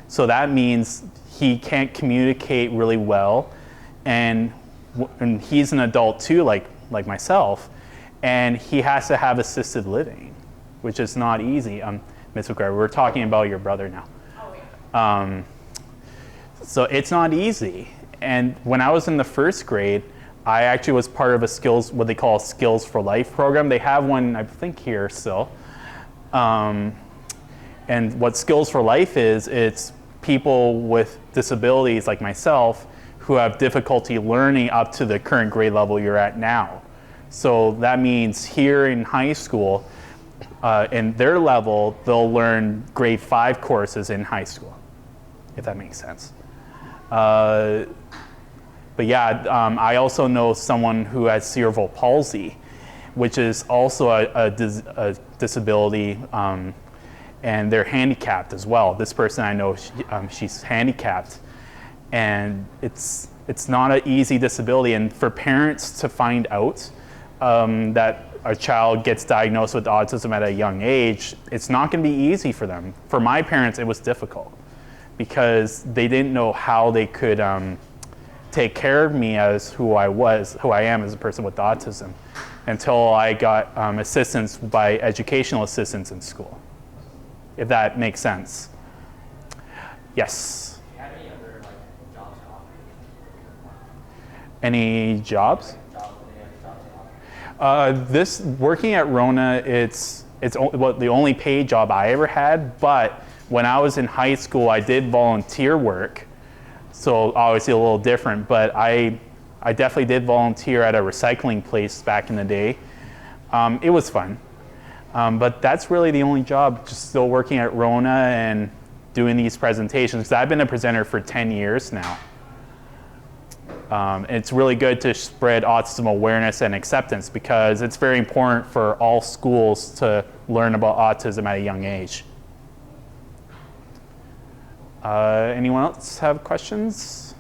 So that means he can't communicate really well, and he's an adult too, like myself, and he has to have assisted living, which is not easy. Ms. McGuire, we're talking about your brother now. Oh, yeah. So it's not easy. And when I was in the first grade, I actually was part of what they call a Skills for Life program. They have one, I think, here still. And what Skills for Life is, it's people with disabilities like myself who have difficulty learning up to the current grade level you're at now. So that means here in high school, in their level, they'll learn grade 5 courses in high school, if that makes sense. But yeah, I also know someone who has cerebral palsy, which is also a disability, and they're handicapped as well. This person I know, she's handicapped, and it's not an easy disability. And for parents to find out that a child gets diagnosed with autism at a young age, it's not going to be easy for them. For my parents, it was difficult because they didn't know how they could take care of me as who I am as a person with autism, until I got assistance by educational assistants in school, if that makes sense. Yes? Do you have any other jobs to offer? Any jobs? This working at Rona, it's the only paid job I ever had, but when I was in high school, I did volunteer work, so obviously a little different, but I definitely did volunteer at a recycling place back in the day. It was fun, but that's really the only job, just still working at Rona and doing these presentations, because I've been a presenter for 10 years now. It's really good to spread autism awareness and acceptance, because it's very important for all schools to learn about autism at a young age. Anyone else have questions?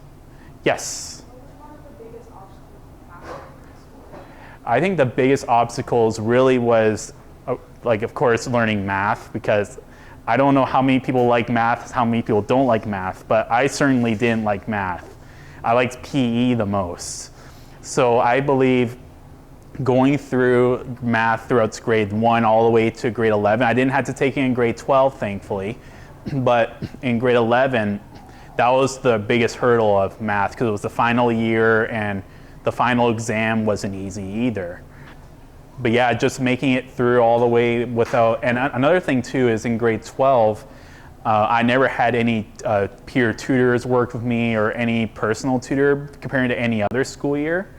Yes? What was one of the biggest obstacles you faced in school? I think the biggest obstacles really was, of course, learning math, because I don't know how many people like math, how many people don't like math, but I certainly didn't like math. I liked PE the most. So I believe going through math throughout grade 1 all the way to grade 11, I didn't have to take it in grade 12, thankfully, but in grade 11, that was the biggest hurdle of math, because it was the final year and the final exam wasn't easy either. But yeah, just making it through all the way without, and another thing too is in grade 12, I never had any peer tutors work with me or any personal tutor comparing to any other school year.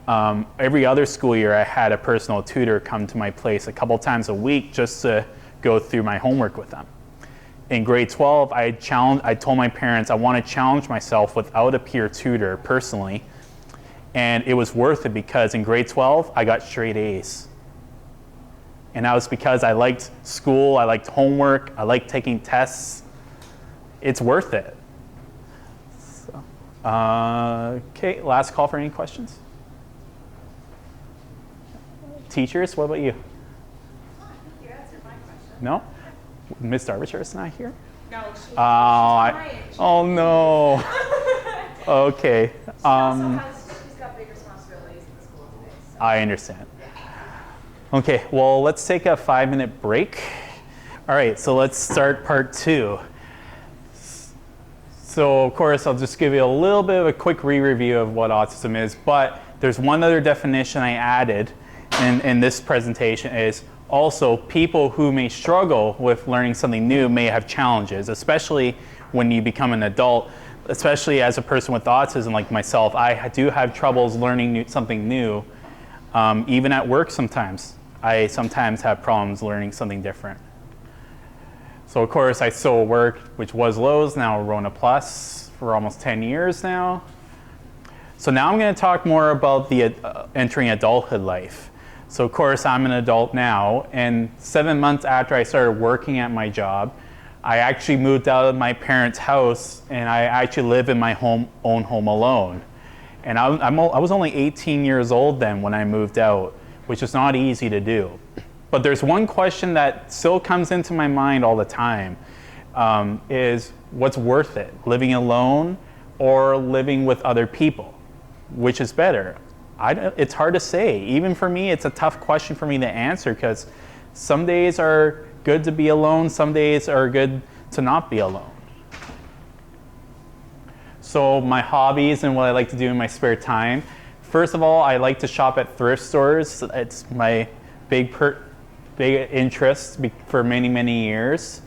Every other school year I had a personal tutor come to my place a couple times a week just to go through my homework with them. In grade 12, I told my parents I want to challenge myself without a peer tutor personally, and it was worth it, because in grade 12 I got straight A's. And that was because I liked school, I liked homework, I liked taking tests. It's worth it. So, okay, last call for any questions? Teachers, what about you? I think you answered my question. No? Ms. Darbyshire not here? No, she's my my age. Oh no. Okay. She's got big responsibilities in the school today. So. I understand. Okay, well, let's take a 5-minute break. All right, so let's start part 2. So, of course, I'll just give you a little bit of a quick re-review of what autism is, but there's one other definition I added in this presentation is also people who may struggle with learning something new may have challenges, especially when you become an adult, especially as a person with autism like myself. I do have troubles learning something new, even at work sometimes. I sometimes have problems learning something different. So of course I still work, which was Lowe's, now Rona Plus, for almost 10 years now. So now I'm going to talk more about the entering adulthood life. So of course I'm an adult now, and 7 months after I started working at my job, I actually moved out of my parents' house, and I actually live in my own home alone. And I was only 18 years old then when I moved out, which is not easy to do. But there's one question that still comes into my mind all the time, is what's worth it? Living alone or living with other people? Which is better? It's hard to say. Even for me, it's a tough question for me to answer, because some days are good to be alone, some days are good to not be alone. So my hobbies and what I like to do in my spare time. First of all, I like to shop at thrift stores. It's my big interest for many, many years.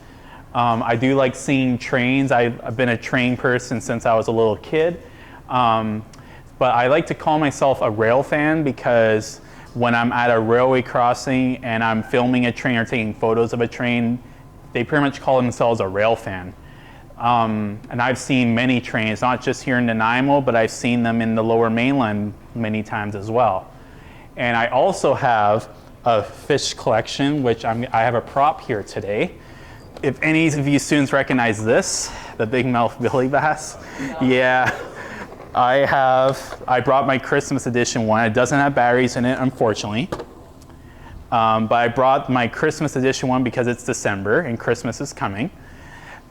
I do like seeing trains. I've been a train person since I was a little kid. But I like to call myself a rail fan, because when I'm at a railway crossing and I'm filming a train or taking photos of a train, they pretty much call themselves a rail fan. And I've seen many trains, not just here in Nanaimo, but I've seen them in the Lower Mainland many times as well. And I also have a fish collection, which I have a prop here today. If any of you students recognize this, the big mouth billy bass, yeah. I brought my Christmas edition one. It doesn't have batteries in it, unfortunately. But I brought my Christmas edition one because it's December and Christmas is coming.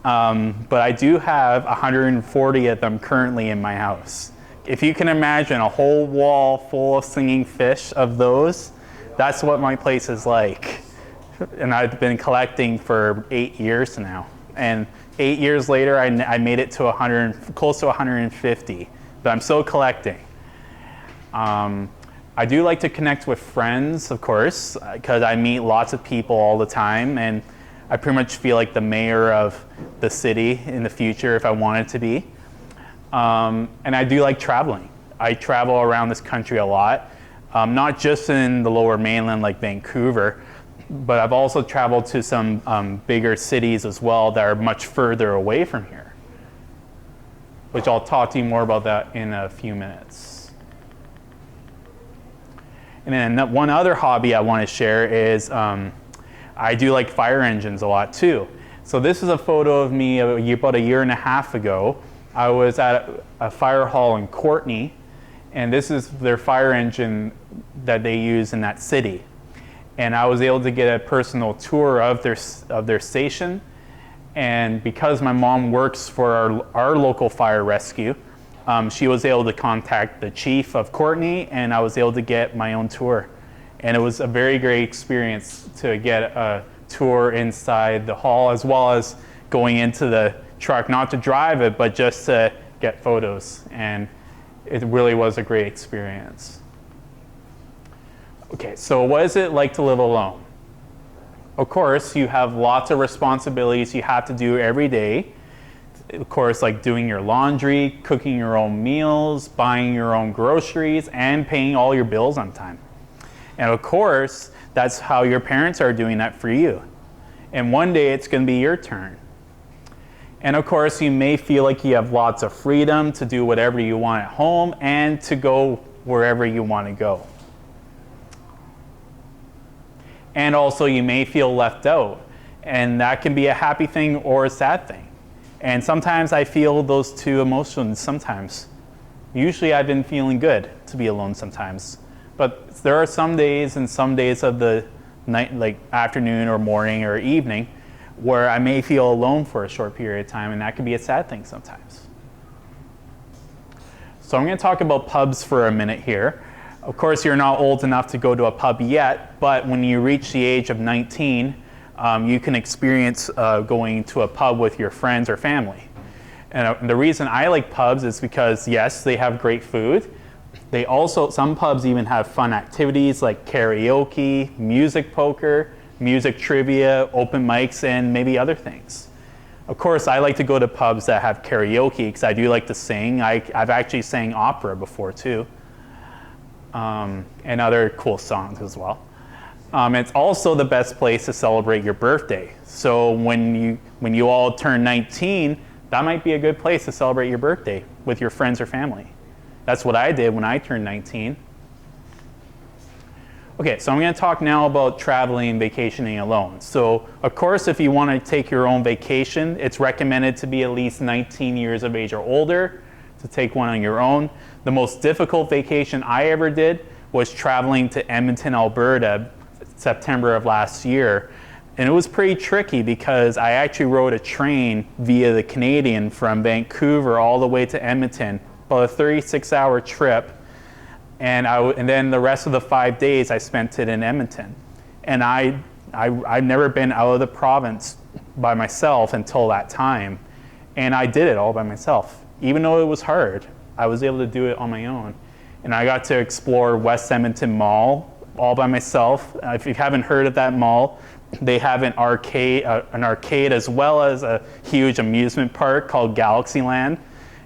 But I do have 140 of them currently in my house, if you can imagine a whole wall full of singing fish of those, that's what my place is like. And I've been collecting for 8 years now. And 8 years later, I made it to 100, close to 150, but I'm still collecting. I do like to connect with friends, of course, because I meet lots of people all the time, and I pretty much feel like the mayor of the city in the future if I wanted to be. And I do like traveling. I travel around this country a lot, not just in the lower mainland like Vancouver, but I've also traveled to some bigger cities as well that are much further away from here, which I'll talk to you more about that in a few minutes. And then one other hobby I want to share is I do like fire engines a lot too. So this is a photo of me about a year and a half ago. I was at a fire hall in Courtenay, and this is their fire engine that they use in that city. And I was able to get a personal tour of their station. And because my mom works for our local fire rescue, she was able to contact the chief of Courtenay, and I was able to get my own tour. And it was a very great experience to get a tour inside the hall, as well as going into the truck, not to drive it, but just to get photos. And it really was a great experience. Okay, so what is it like to live alone? Of course, you have lots of responsibilities you have to do every day. Of course, like doing your laundry, cooking your own meals, buying your own groceries, and paying all your bills on time. And of course, that's how your parents are doing that for you. And one day it's going to be your turn. And of course, you may feel like you have lots of freedom to do whatever you want at home and to go wherever you want to go. And also, you may feel left out. And that can be a happy thing or a sad thing. And sometimes I feel those two emotions sometimes. Usually I've been feeling good to be alone sometimes. But there are some days and some days of the night, like afternoon or morning or evening, where I may feel alone for a short period of time, and that can be a sad thing sometimes. So I'm going to talk about pubs for a minute here. Of course, you're not old enough to go to a pub yet, but when you reach the age of 19, you can experience going to a pub with your friends or family. And the reason I like pubs is because, yes, they have great food. They also, some pubs even have fun activities like karaoke, music poker, music trivia, open mics, and maybe other things. Of course, I like to go to pubs that have karaoke because I do like to sing. I've actually sang opera before too, and other cool songs as well. It's also the best place to celebrate your birthday. So when you all turn 19, that might be a good place to celebrate your birthday with your friends or family. That's what I did when I turned 19. Okay, so I'm going to talk now about traveling and vacationing alone. So, of course, if you want to take your own vacation, it's recommended to be at least 19 years of age or older to take one on your own. The most difficult vacation I ever did was traveling to Edmonton, Alberta, September of last year. And it was pretty tricky because I actually rode a train via the Canadian from Vancouver all the way to Edmonton, about a 36-hour trip. And then the rest of the 5 days I spent it in Edmonton. And I've never been out of the province by myself until that time. And I did it all by myself. Even though it was hard, I was able to do it on my own. And I got to explore West Edmonton Mall all by myself. If you haven't heard of that mall, they have an arcade as well as a huge amusement park called Galaxyland.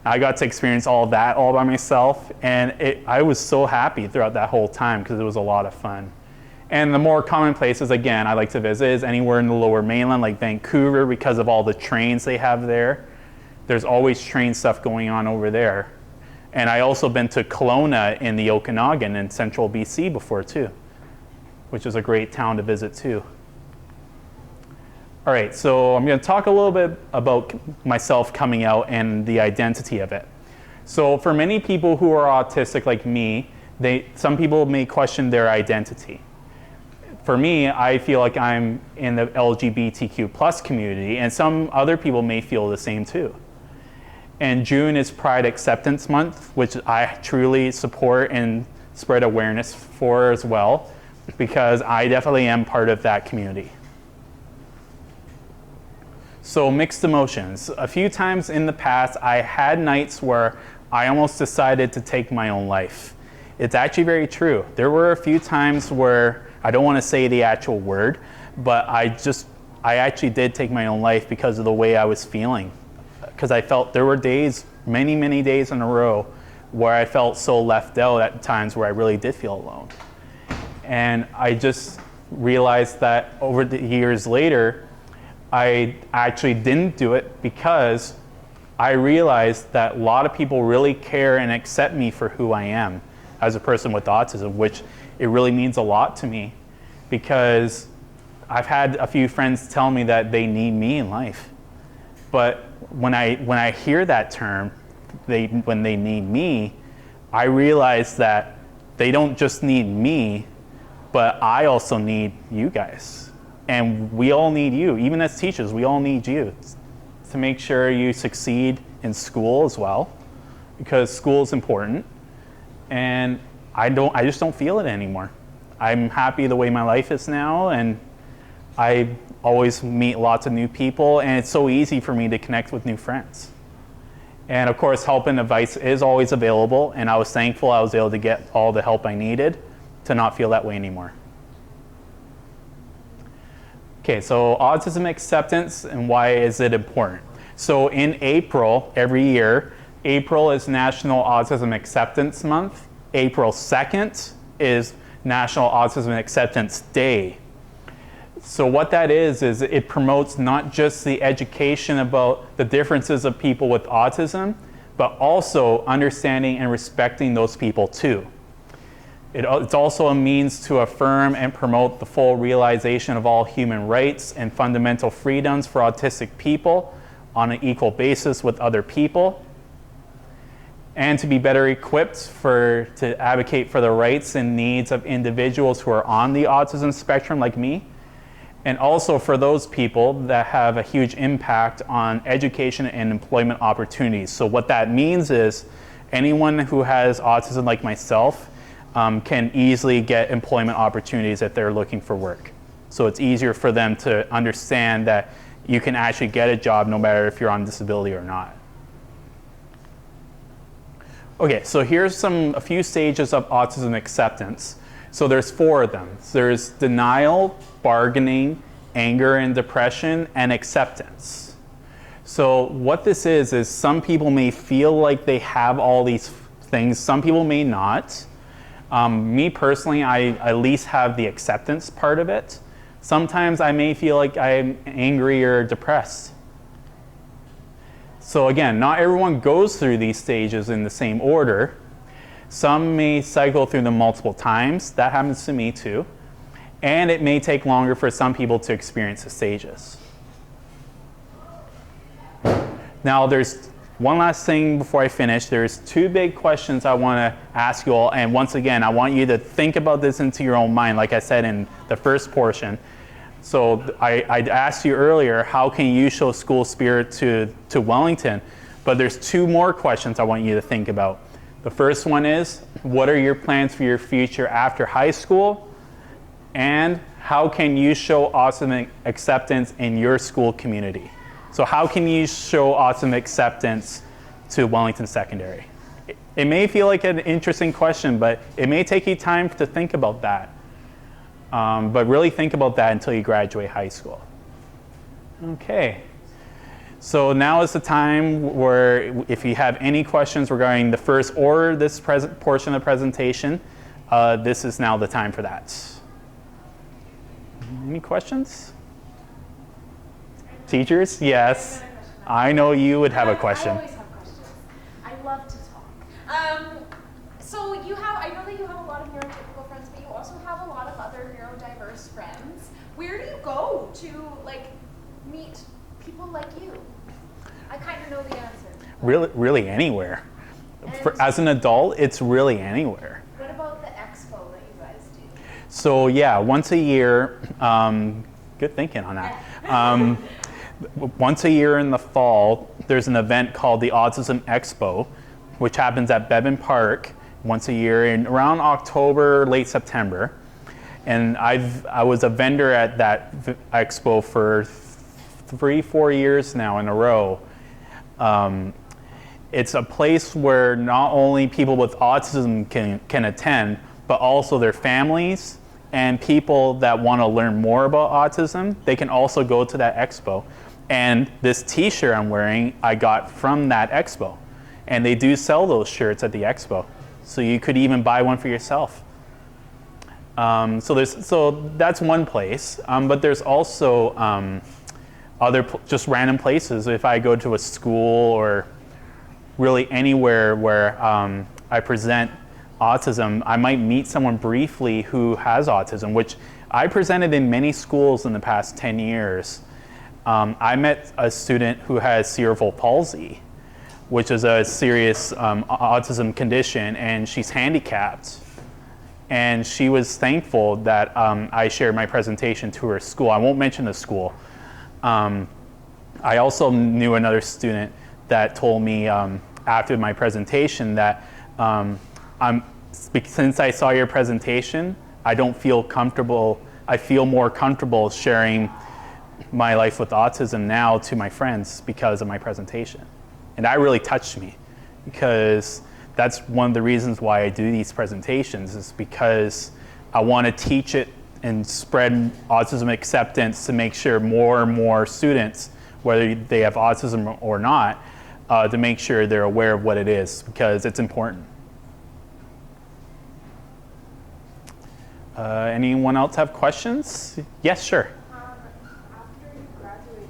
I got to experience all of that all by myself, and I was so happy throughout that whole time because it was a lot of fun. And the more common places, again, I like to visit is anywhere in the lower mainland, like Vancouver, because of all the trains they have there. There's always train stuff going on over there. And I also been to Kelowna in the Okanagan in central BC before too, which is a great town to visit too. All right, so I'm going to talk a little bit about myself coming out and the identity of it. So for many people who are autistic like me, some people may question their identity. For me, I feel like I'm in the LGBTQ+ community, and some other people may feel the same too. And June is Pride Acceptance Month, which I truly support and spread awareness for as well, because I definitely am part of that community. So mixed emotions. A few times in the past, I had nights where I almost decided to take my own life. It's actually very true. There were a few times where, I don't want to say the actual word, but I actually did take my own life because of the way I was feeling. Because I felt there were days, many, many days in a row, where I felt so left out at times where I really did feel alone. And I just realized that over the years later, I actually didn't do it because I realized that a lot of people really care and accept me for who I am as a person with autism, which it really means a lot to me, because I've had a few friends tell me that they need me in life. But when I hear that term, when they need me, I realize that they don't just need me, but I also need you guys. And we all need you. Even as teachers, we all need you to make sure you succeed in school as well, because school is important. And I just don't feel it anymore. I'm happy the way my life is now, and I always meet lots of new people, and it's so easy for me to connect with new friends. And of course, help and advice is always available, and I was thankful I was able to get all the help I needed to not feel that way anymore. Okay, so autism acceptance and why is it important? So in April, every year, April is National Autism Acceptance Month. April 2nd is National Autism Acceptance Day. So what that is it promotes not just the education about the differences of people with autism, but also understanding and respecting those people too. It's also a means to affirm and promote the full realization of all human rights and fundamental freedoms for autistic people on an equal basis with other people, and to be better equipped to advocate for the rights and needs of individuals who are on the autism spectrum like me, and also for those people that have a huge impact on education and employment opportunities. So what that means is anyone who has autism like myself can easily get employment opportunities if they're looking for work. So it's easier for them to understand that you can actually get a job no matter if you're on disability or not. Okay, so here's a few stages of autism acceptance. So there's 4 of them. There's denial, bargaining, anger and depression, and acceptance. So what this is some people may feel like they have all these things, some people may not. Me personally, I at least have the acceptance part of it. Sometimes I may feel like I'm angry or depressed. So again, not everyone goes through these stages in the same order. Some may cycle through them multiple times. That happens to me too. And it may take longer for some people to experience the stages. Now there's one last thing before I finish. There's 2 big questions I want to ask you all. And once again, I want you to think about this into your own mind, like I said in the first portion. So I asked you earlier, how can you show school spirit to Wellington? But there's 2 more questions I want you to think about. The first one is, what are your plans for your future after high school? And how can you show autism acceptance in your school community? So how can you show autism acceptance to Wellington Secondary? It may feel like an interesting question, but it may take you time to think about that. But really think about that until you graduate high school. Okay. So now is the time where if you have any questions regarding the first or this portion of the presentation, this is now the time for that. Any questions? Teachers? Yes. I know you would have a question. I always have questions. I love to talk. So I know that you have a lot of neurotypical friends, but you also have a lot of other neurodiverse friends. Where do you go to meet people like you? I kind of know the answer. Really anywhere. As an adult, it's really anywhere. What about the expo that you guys do? So yeah, once a year, good thinking on that. once a year in the fall, there's an event called the Autism Expo, which happens at Bevan Park once a year in around October, late September. And I was a vendor at that expo for 3-4 years now in a row. It's a place where not only people with autism can attend, but also their families and people that want to learn more about autism. They can also go to that expo. And this t-shirt I'm wearing, I got from that expo. And they do sell those shirts at the expo. So you could even buy one for yourself. So that's one place, but there's also other just random places. If I go to a school or really anywhere where I present autism, I might meet someone briefly who has autism, which I presented in many schools in the past 10 years. I met a student who has cerebral palsy, which is a serious autism condition, and she's handicapped. And she was thankful that I shared my presentation to her school. I won't mention the school. I also knew another student that told me after my presentation that since I saw your presentation, I don't feel comfortable. I feel more comfortable sharing my life with autism now to my friends because of my presentation. And that really touched me, because that's one of the reasons why I do these presentations, is because I want to teach it and spread autism acceptance to make sure more and more students, whether they have autism or not, to make sure they're aware of what it is, because it's important. Anyone else have questions? Yes, sure. After you graduated,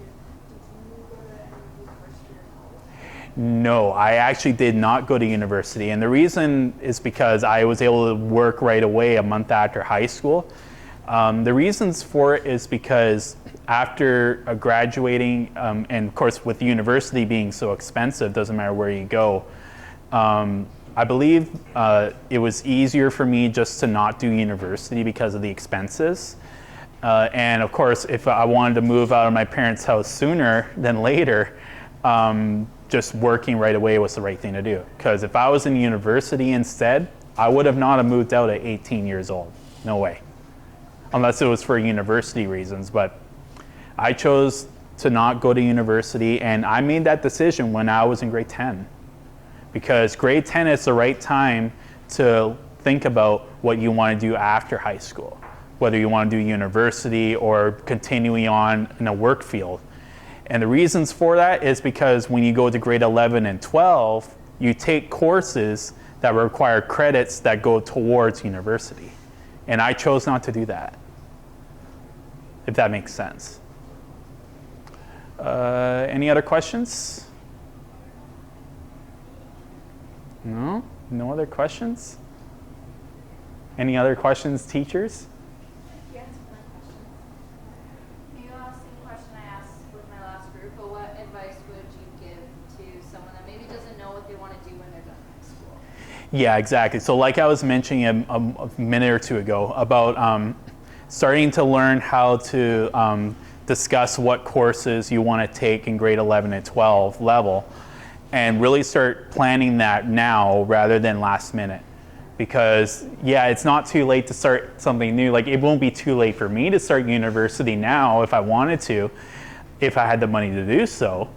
did you go to any university or college? No, I actually did not go to university, and the reason is because I was able to work right away a month after high school. The reasons for it is because after graduating, and of course with university being so expensive, doesn't matter where you go, I believe it was easier for me just to not do university because of the expenses. And of course, if I wanted to move out of my parents' house sooner than later, just working right away was the right thing to do. Because if I was in university instead, I would have not have moved out at 18 years old. No way. Unless it was for university reasons. But I chose to not go to university, and I made that decision when I was in grade 10. Because grade 10 is the right time to think about what you want to do after high school. Whether you want to do university or continuing on in a work field. And the reasons for that is because when you go to grade 11 and 12, you take courses that require credits that go towards university. And I chose not to do that, if that makes sense. Any other questions? No? No other questions? Any other questions, teachers? You answered my question. Maybe I'll ask the same question I asked with my last group, but what advice would you give to someone that maybe doesn't know what they want to do when they're done high school? Yeah, exactly. So like I was mentioning a minute or two ago about starting to learn how to discuss what courses you want to take in grade 11 and 12 level, and really start planning that now rather than last minute. Because yeah, it's not too late to start something new. Like, it won't be too late for me to start university now if I wanted to, if I had the money to do so.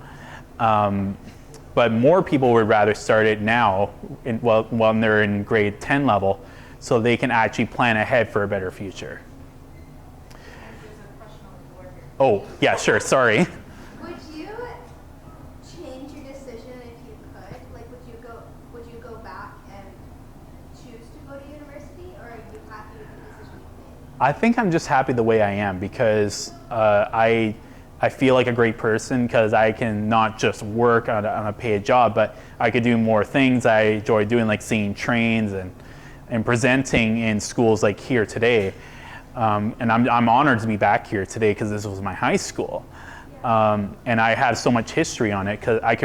But more people would rather start it now when they're in grade 10 level, so they can actually plan ahead for a better future. There's a question on the board here. Oh, yeah, sure, sorry. Would you change your decision if you could? Like, would you go back and choose to go to university, or are you happy with the decision you made? I think I'm just happy the way I am, because I feel like a great person, because I can not just work on a paid job, but I could do more things I enjoy doing, like seeing trains and presenting in schools like here today. And I'm honored to be back here today because this was my high school. And I have so much history on it, because I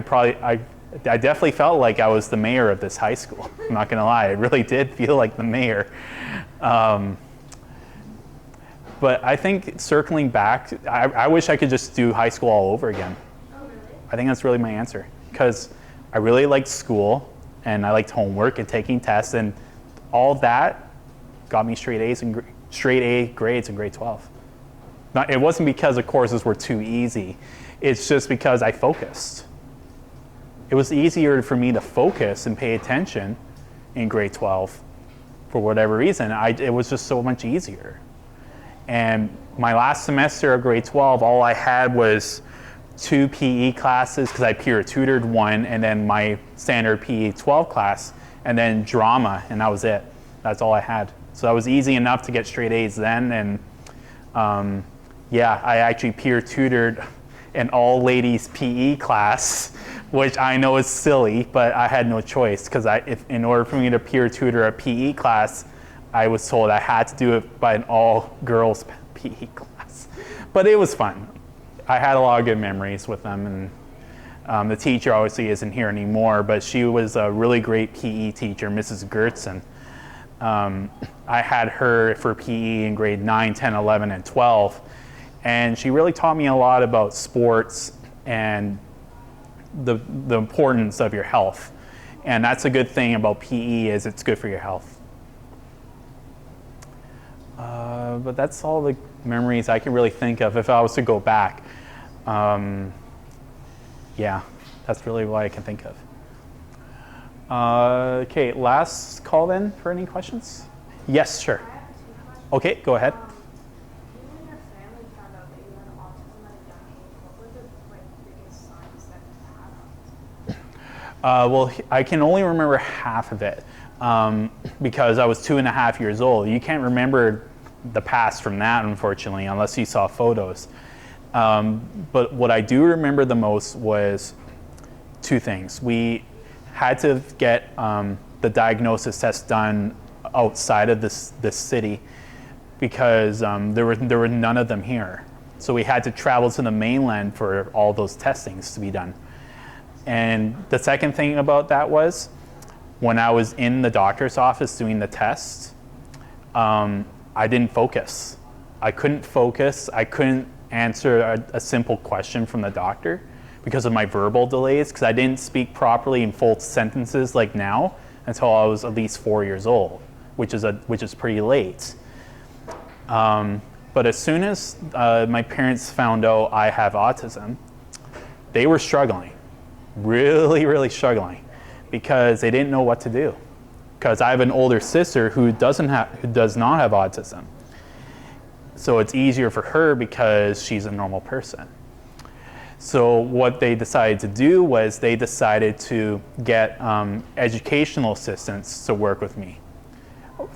definitely felt like I was the mayor of this high school. I'm not gonna lie, I really did feel like the mayor. But I think circling back, I wish I could just do high school all over again. Oh, really? I think that's really my answer, because I really liked school and I liked homework and taking tests, and all that got me straight A grades in grade 12. It wasn't because the courses were too easy. It's just because I focused. It was easier for me to focus and pay attention in grade 12 for whatever reason. It was just so much easier. And my last semester of grade 12, all I had was 2 PE classes, because I peer tutored one, and then my standard PE 12 class, and then drama, and that was it. That's all I had. So that was easy enough to get straight A's then. And yeah, I actually peer tutored an all-ladies PE class, which I know is silly, but I had no choice, because in order for me to peer tutor a PE class, I was told I had to do it by an all-girls PE class. But it was fun. I had a lot of good memories with them, and the teacher obviously isn't here anymore, but she was a really great PE teacher, Mrs. Gertzen. I had her for PE in grade 9, 10, 11, and 12, and she really taught me a lot about sports and the importance of your health. And that's a good thing about PE, is it's good for your health. But that's all the memories I can really think of if I was to go back. Yeah, that's really what I can think of. Okay, last call then for any questions? Yes, sure. I have 2 questions. Okay, go ahead. You and your family found out that you had autism at a young age. What were the biggest signs that you had autism? Well, I can only remember half of it because I was 2.5 years old. You can't remember the past from that, unfortunately, unless you saw photos. But what I do remember the most was 2 things. We had to get the diagnosis test done outside of this city, because there were none of them here. So we had to travel to the mainland for all those testings to be done. And the second thing about that was, when I was in the doctor's office doing the test, I didn't focus. I couldn't focus. I couldn't answer a simple question from the doctor because of my verbal delays, because I didn't speak properly in full sentences like now until I was at least 4 years old, which is pretty late. But as soon as my parents found out I have autism, they were struggling, really, really struggling, because they didn't know what to do. Because I have an older sister who does not have autism. So it's easier for her because she's a normal person. So what they decided to do was they decided to get educational assistants to work with me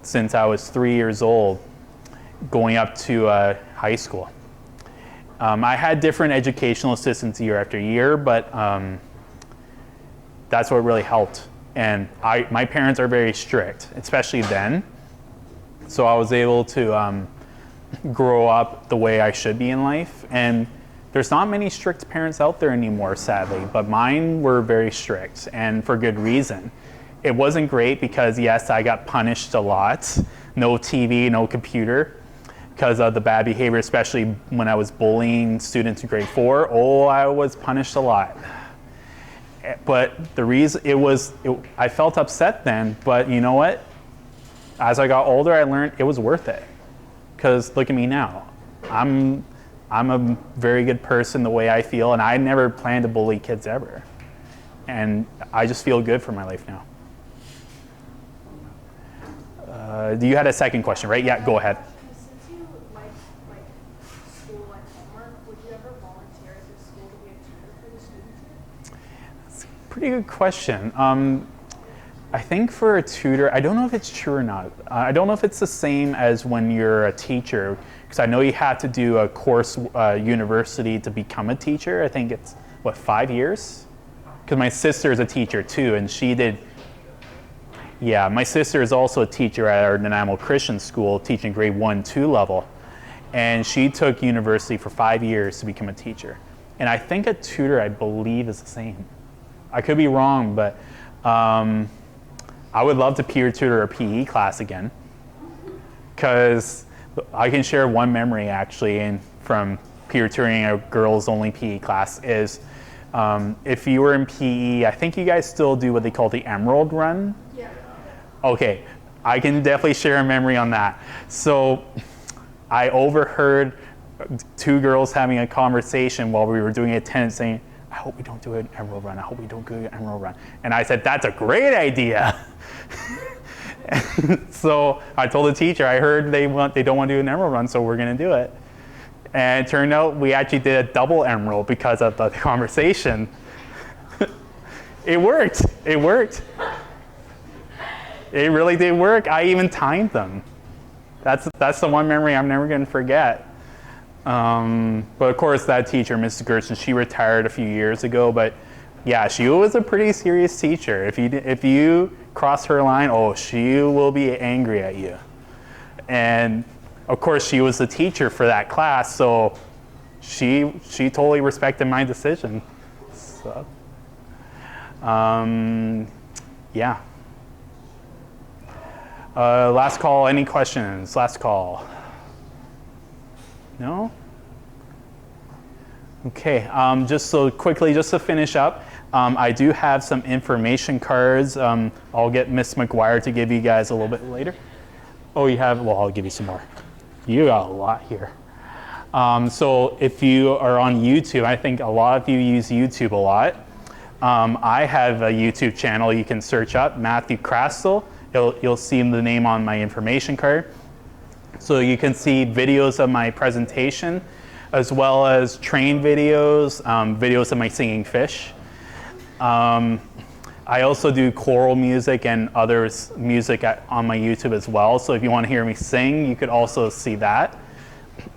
since I was 3 years old, going up to high school. I had different educational assistants year after year, but that's what really helped. And my parents are very strict, especially then. So I was able to grow up the way I should be in life. And there's not many strict parents out there anymore, sadly, but mine were very strict, and for good reason. It wasn't great because, yes, I got punished a lot. No TV, no computer, because of the bad behavior, especially when I was bullying students in grade 4. Oh, I was punished a lot. But the reason I felt upset then, but you know what? As I got older, I learned it was worth it. Because look at me now. I'm a very good person the way I feel, and I never planned to bully kids ever. And I just feel good for my life now. You had a second question, right? Yeah, go ahead. Since you like school and homework, would you ever volunteer at your school to be a tutor for the students here? That's a pretty good question. I think for a tutor, I don't know if it's true or not. I don't know if it's the same as when you're a teacher, because I know you have to do a course university to become a teacher. I think it's, 5 years? Because my sister is a teacher too, and she did. Yeah, my sister is also a teacher at our Nanaimo Christian School, teaching grade 1, 2 level. And she took university for 5 years to become a teacher. And I think a tutor, I believe, is the same. I could be wrong, but I would love to peer tutor a PE class again. Because I can share one memory actually from peer touring a girls only PE class is if you were in PE, I think you guys still do what they call the Emerald Run. Yeah. Okay, I can definitely share a memory on that. So I overheard two girls having a conversation while we were doing attendance saying, I hope we don't do an Emerald Run. I hope we don't do an Emerald Run. And I said, that's a great idea. So I told the teacher, I heard they don't want to do an Emerald Run, so we're going to do it. And it turned out we actually did a double Emerald because of the conversation. It worked. It worked. It really did work. I even timed them. That's the one memory I'm never going to forget. But of course, that teacher, Mrs. Gerson, she retired a few years ago. But yeah, she was a pretty serious teacher. If you cross her line, oh, she will be angry at you. And of course, she was the teacher for that class, so she totally respected my decision. So, yeah. Last call. Any questions? Last call. No? Okay, just so quickly, just to finish up, I do have some information cards. I'll get Miss McGuire to give you guys a little bit later. Oh, you have? Well, I'll give you some more. You got a lot here. So if you are on YouTube, I think a lot of you use YouTube a lot. I have a YouTube channel you can search up, Matthew Krastel. You'll see the name on my information card. So you can see videos of my presentation, as well as train videos, videos of my singing fish. I also do choral music and other music on my YouTube as well. So if you want to hear me sing, you could also see that.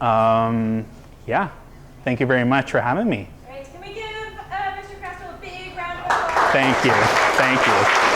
Yeah, thank you very much for having me. All right, can we give Mr. Krastel a big round of applause? Thank you. Thank you.